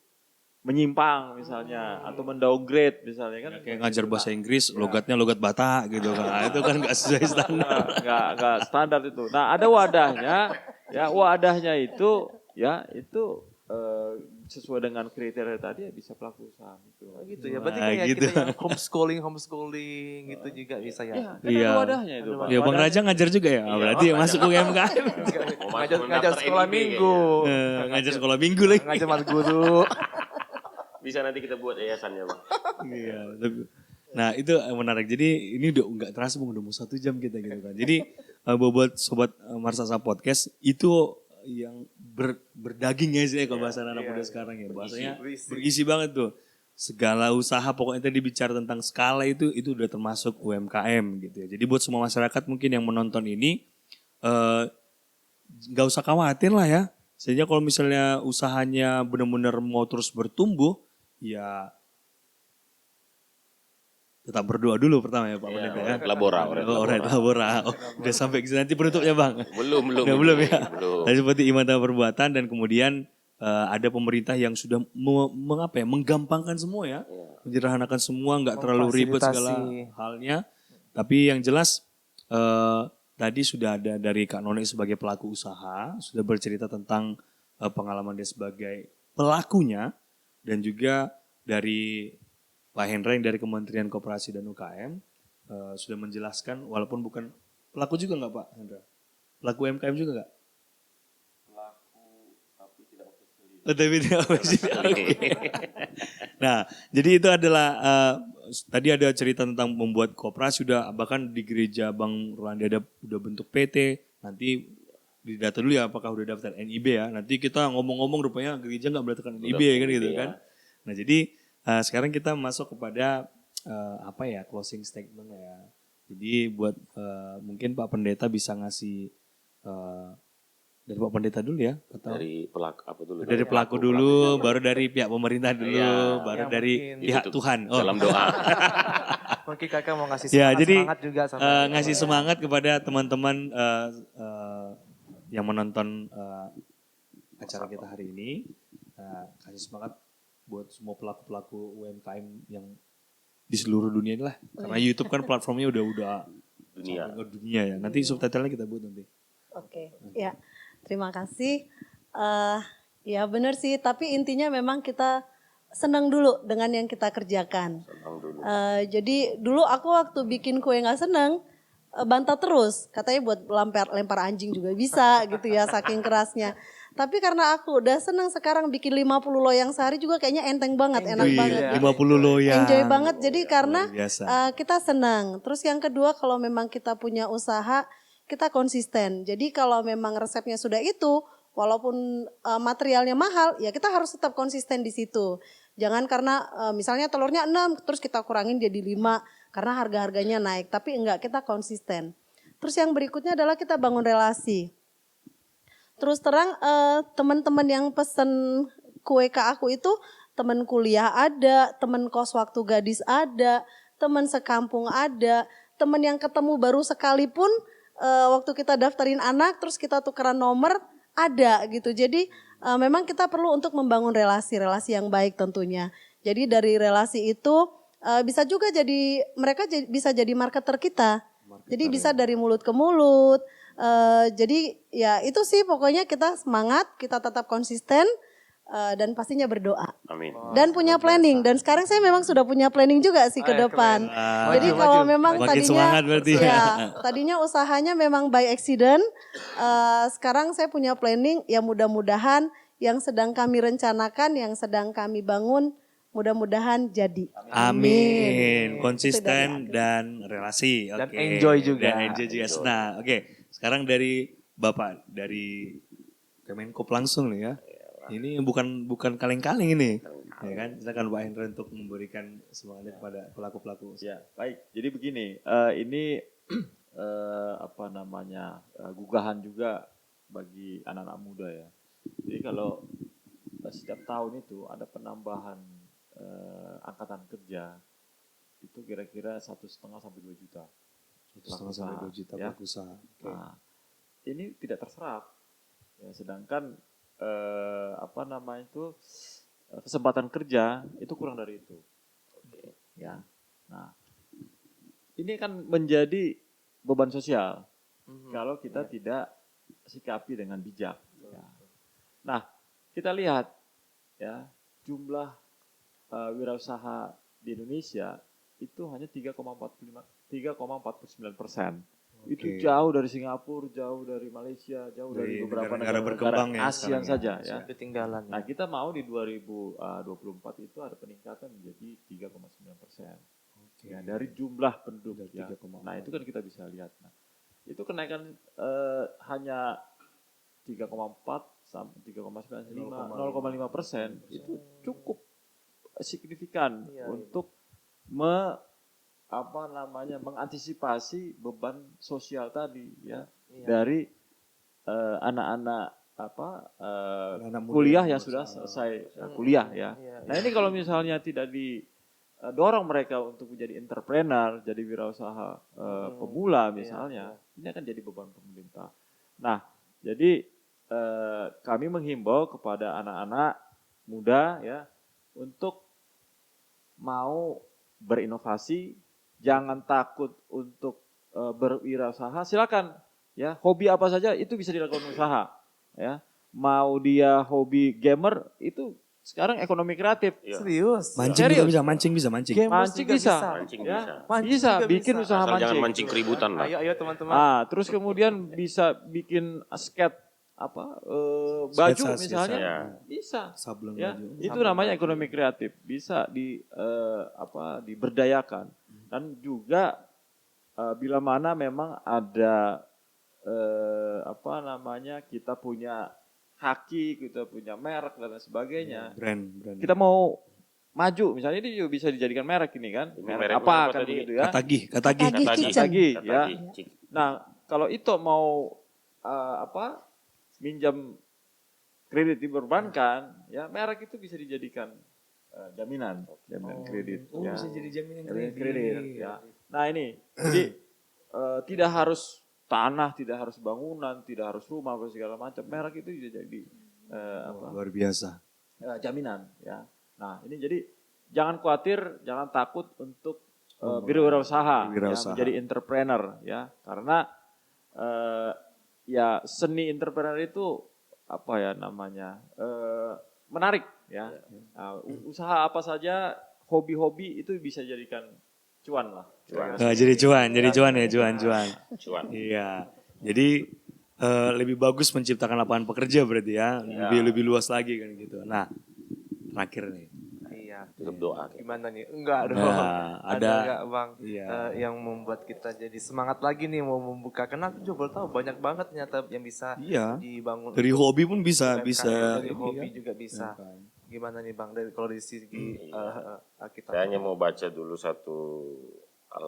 [SPEAKER 4] menyimpang misalnya atau mendowngrade misalnya kan.
[SPEAKER 1] Kayak ngajar bahasa Inggris, logatnya logat Batak gitu kan. Nah, itu kan nggak sesuai standar.
[SPEAKER 4] Nggak standar itu. Nah ada wadahnya, ya wadahnya itu ya itu sesuai dengan kriteria tadi ya bisa pelaku usaha gitu.
[SPEAKER 2] Gitu ya. Berarti
[SPEAKER 1] Nah,
[SPEAKER 2] kayak
[SPEAKER 1] gitu.
[SPEAKER 2] kita yang homeschooling gitu juga bisa ya.
[SPEAKER 4] Ya, kan
[SPEAKER 1] Iya.
[SPEAKER 4] ada wadahnya itu. Pak.
[SPEAKER 1] Ya Bang
[SPEAKER 4] Wadahnya-
[SPEAKER 1] Raja ngajar juga ya. Berarti masuk ke UMKM.
[SPEAKER 2] ngajar sekolah minggu.
[SPEAKER 1] Ngajar sekolah minggu lagi.
[SPEAKER 2] Ngajar mas guru.
[SPEAKER 3] Bisa nanti kita buat yayasannya Bang.
[SPEAKER 1] Iya. Nah itu menarik. Jadi ini udah nggak terasa Bang, udah mau 1 jam kita gitu kan. Jadi buat sobat Marsasa Podcast itu yang berdaging ya sih kalau bahasa anak muda sekarang ya. Bahasanya berisi banget tuh. Segala usaha pokoknya tadi bicara tentang skala itu udah termasuk UMKM gitu ya. Jadi buat semua masyarakat mungkin yang menonton ini nggak usah khawatir lah ya. Sehingga kalau misalnya usahanya benar-benar mau terus bertumbuh, ya tetap berdoa dulu pertama ya Pak Pendeta ya.
[SPEAKER 3] Labora.
[SPEAKER 1] Labora. Oh, udah sampai ke sini nanti penutupnya Bang.
[SPEAKER 3] Belum.
[SPEAKER 1] Udah belum ya.
[SPEAKER 3] Belum.
[SPEAKER 1] Tadi seperti iman tanpa perbuatan dan kemudian ada pemerintah yang sudah menggampangkan semua ya. Menyederhanakan semua, nggak terlalu ribet segala
[SPEAKER 2] Memfasilitasi.
[SPEAKER 1] halnya. Tapi yang jelas tadi sudah ada dari Kak Noni sebagai pelaku usaha, sudah bercerita tentang pengalaman dia sebagai pelakunya dan juga dari Pak Hendra yang dari Kementerian Koperasi dan UKM sudah menjelaskan walaupun bukan pelaku juga nggak Pak Hendra? Pelaku UMKM juga nggak? Pelaku tapi tidak official. Tapi tidak official. Oke. Nah, jadi itu adalah tadi ada cerita tentang membuat koperasi, sudah bahkan di gereja Bang Rolandi ada udah bentuk PT. Nanti didata dulu ya apakah udah daftar NIB ya. Nanti kita ngomong-ngomong rupanya gereja nggak mendaftarkan NIB kan gitu kan. Nah, jadi sekarang kita masuk kepada closing statement ya. Jadi buat mungkin Pak Pendeta bisa ngasih dari Pak Pendeta dulu ya, atau
[SPEAKER 3] Dari pelaku apa dulu?
[SPEAKER 1] dari pelaku dulu, baru dari pihak pemerintah dulu,
[SPEAKER 3] Iya.
[SPEAKER 1] baru
[SPEAKER 2] Ya,
[SPEAKER 1] dari
[SPEAKER 2] mungkin
[SPEAKER 1] pihak
[SPEAKER 3] Ditutup
[SPEAKER 1] Tuhan.
[SPEAKER 3] dalam doa.
[SPEAKER 2] Mungkin kakak mau ngasih
[SPEAKER 1] Ya,
[SPEAKER 2] semangat,
[SPEAKER 1] jadi
[SPEAKER 2] semangat juga sama
[SPEAKER 1] ngasih semangat kepada teman-teman yang menonton acara kita hari ini. Kasih semangat buat semua pelaku-pelaku UMKM yang di seluruh dunia ini lah. Karena YouTube kan platformnya udah
[SPEAKER 3] Dunia.
[SPEAKER 1] sampai ke dunia ya. Nanti subtitlenya kita buat nanti.
[SPEAKER 5] Oke, ya terima kasih. Ya benar sih, tapi intinya memang kita senang dulu dengan yang kita kerjakan.
[SPEAKER 3] Senang dulu.
[SPEAKER 5] Jadi dulu aku waktu bikin kue nggak seneng, bantah terus. Katanya buat lempar anjing juga bisa gitu ya, saking kerasnya. Tapi karena aku udah seneng sekarang bikin 50 loyang sehari juga kayaknya enteng banget, enak
[SPEAKER 1] Wih,
[SPEAKER 5] banget.
[SPEAKER 1] 50 loyang.
[SPEAKER 5] Enjoy banget, jadi karena
[SPEAKER 1] Luar biasa.
[SPEAKER 5] kita senang. Terus yang kedua kalau memang kita punya usaha, kita konsisten. Jadi kalau memang resepnya sudah itu, walaupun materialnya mahal, ya kita harus tetap konsisten di situ. Jangan karena misalnya telurnya 6, terus kita kurangin jadi 5, karena harga-harganya naik. Tapi enggak, kita konsisten. Terus yang berikutnya adalah kita bangun relasi. Terus terang teman-teman yang pesen kue ke aku itu teman kuliah ada, teman kos waktu gadis ada, teman sekampung ada, teman yang ketemu baru sekalipun waktu kita daftarin anak terus kita tukeran nomor ada gitu. Jadi memang kita perlu untuk membangun relasi yang baik tentunya. Jadi dari relasi itu bisa juga jadi mereka bisa jadi marketer kita. Jadi bisa dari mulut ke mulut. Jadi ya itu sih pokoknya kita semangat, kita tetap konsisten dan pastinya berdoa.
[SPEAKER 3] Amin.
[SPEAKER 5] Dan punya planning. Dan sekarang saya memang sudah punya planning juga sih ke depan. Jadi
[SPEAKER 2] Maju,
[SPEAKER 5] kalau
[SPEAKER 2] maju.
[SPEAKER 5] memang
[SPEAKER 1] Makin
[SPEAKER 5] tadinya
[SPEAKER 1] semangat berarti ya.
[SPEAKER 5] tadinya usahanya memang by accident. Sekarang saya punya planning ya mudah-mudahan yang sedang kami rencanakan, yang sedang kami bangun mudah-mudahan jadi.
[SPEAKER 1] Amin.
[SPEAKER 5] Itu dari
[SPEAKER 1] Konsisten
[SPEAKER 5] aku.
[SPEAKER 1] dan relasi.
[SPEAKER 2] Dan
[SPEAKER 1] Oke.
[SPEAKER 2] enjoy juga.
[SPEAKER 1] Dan enjoy juga. Nah, oke. Sekarang dari Bapak dari Kemenkop langsung nih ya. Ini bukan kaleng-kaleng ini. Ya kan? Silakan Pak Hendra untuk memberikan semangatnya kepada pelaku-pelaku.
[SPEAKER 4] Ya, baik. Jadi begini, ini gugahan juga bagi anak-anak muda ya. Jadi kalau setiap tahun itu ada penambahan angkatan kerja itu kira-kira 1,5 sampai 2 juta.
[SPEAKER 1] 1,5 sampai 2 juta
[SPEAKER 4] Ya.
[SPEAKER 1] pelaku usaha. Oke.
[SPEAKER 4] Nah, ini tidak terserap. Ya, sedangkan kesempatan kerja itu kurang dari itu. Oke. Ya. Nah, ini kan menjadi beban sosial kalau kita tidak sikapi dengan bijak. Ya. Nah, kita lihat ya jumlah wirausaha di Indonesia itu hanya 3,49%. Itu
[SPEAKER 1] Oke.
[SPEAKER 4] jauh dari Singapura, jauh dari Malaysia, jauh dari beberapa
[SPEAKER 1] negara-negara berkembang ya
[SPEAKER 4] ASEAN
[SPEAKER 1] sekarang
[SPEAKER 4] saja
[SPEAKER 1] ya.
[SPEAKER 4] ya.
[SPEAKER 2] Ketinggalan.
[SPEAKER 4] Nah, kita mau di 2024 itu ada peningkatan menjadi 3,9%.
[SPEAKER 1] Oke.
[SPEAKER 4] Ya, dari jumlah penduduk
[SPEAKER 1] Dari
[SPEAKER 4] ya.
[SPEAKER 1] 3,4.
[SPEAKER 4] Nah, itu kan kita bisa lihat. Nah, itu kenaikan hanya 3,4 sampai 3,95, 0,5% itu cukup signifikan untuk mengantisipasi beban sosial tadi ya dari anak-anak
[SPEAKER 1] Anak muda
[SPEAKER 4] kuliah
[SPEAKER 1] yang
[SPEAKER 4] yang sudah
[SPEAKER 1] berusaha.
[SPEAKER 4] selesai kuliah ya. Nah, ini kalau misalnya tidak didorong mereka untuk menjadi entrepreneur, jadi wirausaha pemula misalnya, ini akan jadi beban pemerintah. Nah, jadi kami menghimbau kepada anak-anak muda ya untuk mau berinovasi, jangan takut untuk berwirausaha. Silakan ya, hobi apa saja itu bisa dilakukan usaha ya. Mau dia hobi gamer itu sekarang ekonomi kreatif.
[SPEAKER 2] Serius?
[SPEAKER 1] Mancing juga bisa, mancing bisa, mancing.
[SPEAKER 2] Gamers
[SPEAKER 4] Mancing
[SPEAKER 2] juga
[SPEAKER 4] bisa.
[SPEAKER 3] Mancing
[SPEAKER 4] Ya,
[SPEAKER 3] bisa.
[SPEAKER 2] Mancing
[SPEAKER 4] bisa
[SPEAKER 2] juga
[SPEAKER 4] bikin
[SPEAKER 2] bisa.
[SPEAKER 4] usaha
[SPEAKER 3] Asal jangan
[SPEAKER 4] mancing.
[SPEAKER 3] mancing keributan lah.
[SPEAKER 2] Ayo teman-teman.
[SPEAKER 4] Terus kemudian bisa bikin skate baju
[SPEAKER 1] Sketsa,
[SPEAKER 4] misalnya
[SPEAKER 3] Ya.
[SPEAKER 4] bisa.
[SPEAKER 1] Sablon
[SPEAKER 4] Ya,
[SPEAKER 1] baju.
[SPEAKER 4] itu namanya ekonomi kreatif, bisa diberdayakan. Dan juga bila mana memang ada kita punya haki, kita punya merek dan lain sebagainya.
[SPEAKER 1] Brand.
[SPEAKER 4] Kita mau maju, misalnya ini juga bisa dijadikan merek ini kan.
[SPEAKER 3] Ini
[SPEAKER 4] Merek
[SPEAKER 3] merek
[SPEAKER 4] apa
[SPEAKER 3] apa
[SPEAKER 4] kan
[SPEAKER 3] tadi?
[SPEAKER 4] begitu ya.
[SPEAKER 1] Katagi.
[SPEAKER 5] Katagi Kitchen.
[SPEAKER 4] Katagi, ya.
[SPEAKER 3] Katagi.
[SPEAKER 4] Nah, kalau itu mau minjam kredit di perbankan, ya merek itu bisa dijadikan jaminan kredit.
[SPEAKER 1] Oh,
[SPEAKER 4] ya.
[SPEAKER 1] bisa jadi jaminan
[SPEAKER 4] Jaminan
[SPEAKER 1] kredit.
[SPEAKER 4] ya. Nah ini, jadi tidak harus tanah, tidak harus bangunan, tidak harus rumah, apa segala macam. Merek itu bisa jadi
[SPEAKER 1] Luar biasa.
[SPEAKER 4] jaminan. Ya. Nah ini jadi jangan khawatir, jangan takut untuk berwirausaha,
[SPEAKER 1] Berwirausaha.
[SPEAKER 4] menjadi entrepreneur, ya. Karena ya seni entrepreneur itu menarik, ya. Nah, usaha apa saja, hobi-hobi itu bisa jadikan cuan lah.
[SPEAKER 1] Jadi cuan ya, cuan.
[SPEAKER 3] Cuan.
[SPEAKER 1] Iya. Jadi lebih bagus menciptakan lapangan pekerja berarti ya, lebih luas lagi kan gitu. Nah, terakhir nih.
[SPEAKER 2] Iya.
[SPEAKER 3] Tutup doa.
[SPEAKER 2] Gimana nih? Enggak dong.
[SPEAKER 1] Nah,
[SPEAKER 2] Ada enggak Bang
[SPEAKER 1] Iya.
[SPEAKER 2] yang membuat kita jadi semangat lagi nih mau membuka? Karena aku juga baru tahu banyak banget ternyata yang bisa
[SPEAKER 1] Iya.
[SPEAKER 2] dibangun.
[SPEAKER 1] Dari hobi pun bisa
[SPEAKER 2] UMKM, dari
[SPEAKER 1] ini
[SPEAKER 2] hobi
[SPEAKER 1] ya.
[SPEAKER 2] juga bisa. Gimana nih Bang? Kalau dari segi kita.
[SPEAKER 3] Saya hanya mau baca dulu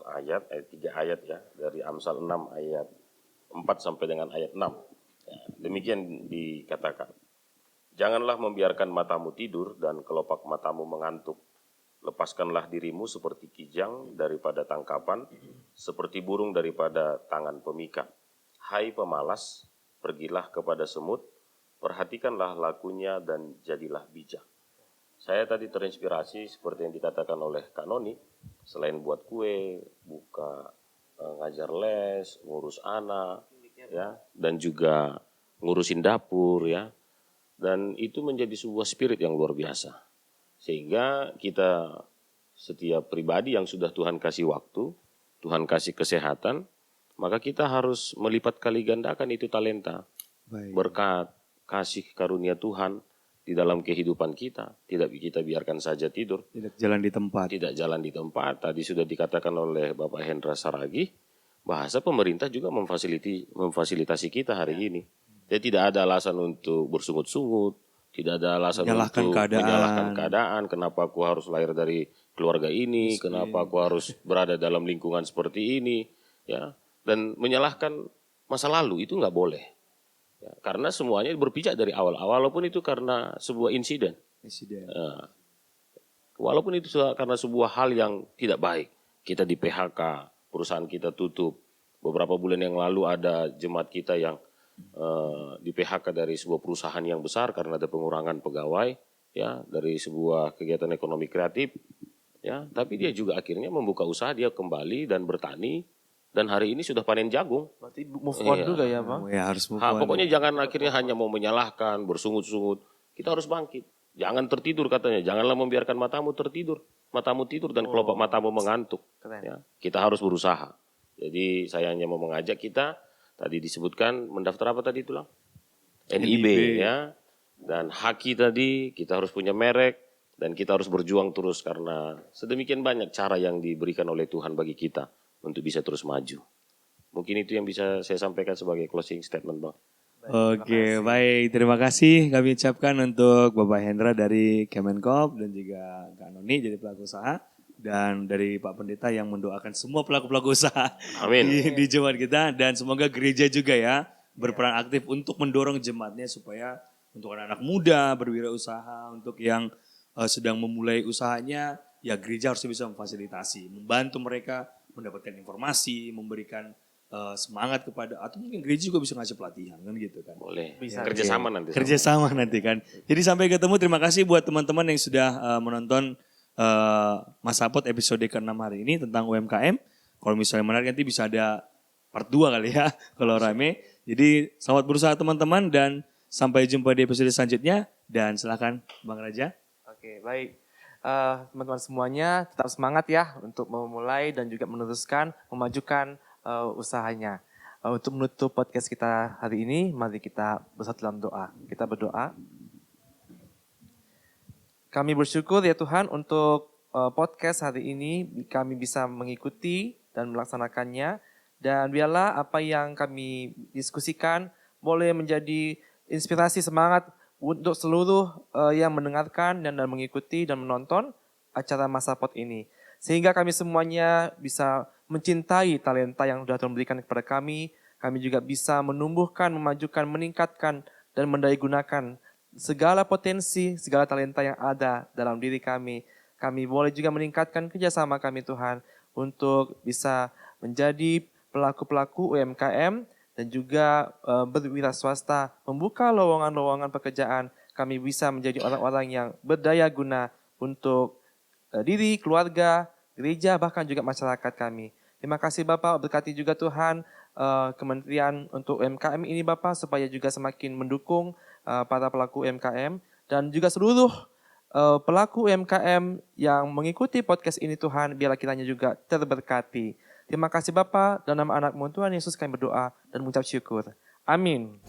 [SPEAKER 3] ayat 3 ayat ya, dari Amsal 6 ayat 4 sampai dengan ayat 6. Ya, demikian dikatakan. Janganlah membiarkan matamu tidur dan kelopak matamu mengantuk. Lepaskanlah dirimu seperti kijang daripada tangkapan, seperti burung daripada tangan pemikat. Hai pemalas, pergilah kepada semut, perhatikanlah lakunya dan jadilah bijak. Saya tadi terinspirasi seperti yang dikatakan oleh Kak Noni, selain buat kue, buka ngajar les, ngurus anak, ya, dan juga ngurusin dapur, ya. Dan itu menjadi sebuah spirit yang luar biasa. Sehingga kita setiap pribadi yang sudah Tuhan kasih waktu, Tuhan kasih kesehatan, maka kita harus melipat kali gandakan itu talenta, berkat, kasih karunia Tuhan di dalam kehidupan kita. Tidak kita biarkan saja tidur.
[SPEAKER 1] Tidak jalan di tempat.
[SPEAKER 3] Tidak jalan di tempat. Tadi sudah dikatakan oleh Bapak Hendra Saragi, bahasa pemerintah juga memfasilitasi kita hari ini. Jadi tidak ada alasan untuk bersungut-sungut, tidak ada alasan
[SPEAKER 1] Menyalahkan
[SPEAKER 3] untuk
[SPEAKER 1] keadaan.
[SPEAKER 3] menyalahkan keadaan. Kenapa aku harus lahir dari keluarga ini? Kenapa aku harus berada dalam lingkungan seperti ini? Ya, dan menyalahkan masa lalu itu nggak boleh. Ya, karena semuanya berpijak dari awal, walaupun itu karena sebuah insiden. Walaupun itu karena sebuah hal yang tidak baik. Kita di PHK, perusahaan kita tutup. Beberapa bulan yang lalu ada jemaat kita yang di PHK dari sebuah perusahaan yang besar karena ada pengurangan pegawai, ya, dari sebuah kegiatan ekonomi kreatif, ya. Tapi dia juga akhirnya membuka usaha, dia kembali dan bertani, dan hari ini sudah panen jagung.
[SPEAKER 2] Berarti move on juga ya Bang?
[SPEAKER 1] Ya harus move on.
[SPEAKER 3] Pokoknya jangan akhirnya hanya mau menyalahkan, bersungut-sungut. Kita harus bangkit. Jangan tertidur katanya. Janganlah membiarkan matamu tertidur. Matamu tidur dan kelopak matamu mengantuk.
[SPEAKER 2] Keren.
[SPEAKER 3] Ya, kita harus berusaha. Jadi saya hanya mau mengajak kita. Tadi disebutkan mendaftar apa tadi tulang? NIB ya. Dan haki tadi kita harus punya merek. Dan kita harus berjuang terus karena sedemikian banyak cara yang diberikan oleh Tuhan bagi kita untuk bisa terus maju. Mungkin itu yang bisa saya sampaikan sebagai closing statement, Bang.
[SPEAKER 1] Oke, baik. Terima kasih kami ucapkan untuk Bapak Hendra dari Kemenkop dan juga Kak Noni jadi pelaku usaha. Dan dari Pak Pendeta yang mendoakan semua pelaku-pelaku usaha
[SPEAKER 3] Amin.
[SPEAKER 1] di jemaat kita. Dan semoga gereja juga ya berperan aktif untuk mendorong jemaatnya supaya untuk anak-anak muda berwirausaha, untuk yang sedang memulai usahanya, ya gereja harus bisa memfasilitasi, membantu mereka mendapatkan informasi, memberikan semangat kepada, atau mungkin gereja juga bisa ngasih pelatihan kan gitu kan.
[SPEAKER 3] Boleh.
[SPEAKER 2] Bisa.
[SPEAKER 3] Kerjasama nanti.
[SPEAKER 1] Kerjasama nanti kan. Jadi sampai ketemu, terima kasih buat teman-teman yang sudah menonton Masapot episode ke-6 hari ini tentang UMKM. Kalau misalnya menarik nanti bisa ada part 2 kali ya kalau rame. Jadi selamat berusaha teman-teman dan sampai jumpa di episode selanjutnya. Dan silakan Bang Raja.
[SPEAKER 2] Oke, baik. Teman-teman semuanya tetap semangat ya untuk memulai dan juga meneruskan, memajukan usahanya. Untuk menutup podcast kita hari ini, mari kita bersatu dalam doa. Kita berdoa. Kami bersyukur ya Tuhan untuk podcast hari ini kami bisa mengikuti dan melaksanakannya. Dan biarlah apa yang kami diskusikan boleh menjadi inspirasi semangat untuk seluruh yang mendengarkan dan mengikuti dan menonton acara Masapot ini. Sehingga kami semuanya bisa mencintai talenta yang sudah Tuhan berikan kepada kami. Kami juga bisa menumbuhkan, memajukan, meningkatkan, dan mendayagunakan segala potensi, segala talenta yang ada dalam diri kami. Kami boleh juga meningkatkan kerjasama kami Tuhan untuk bisa menjadi pelaku-pelaku UMKM dan juga berwira swasta, membuka lowongan-lowongan pekerjaan. Kami bisa menjadi orang-orang yang berdaya guna untuk diri, keluarga, gereja, bahkan juga masyarakat kami. Terima kasih Bapak, berkati juga Tuhan Kementerian untuk UMKM ini Bapak, supaya juga semakin mendukung para pelaku UMKM dan juga seluruh pelaku UMKM yang mengikuti podcast ini Tuhan, biarlah kiranya juga terberkati. Terima kasih Bapa, dalam nama anak-Mu Tuhan Yesus kami berdoa dan mengucap syukur. Amin.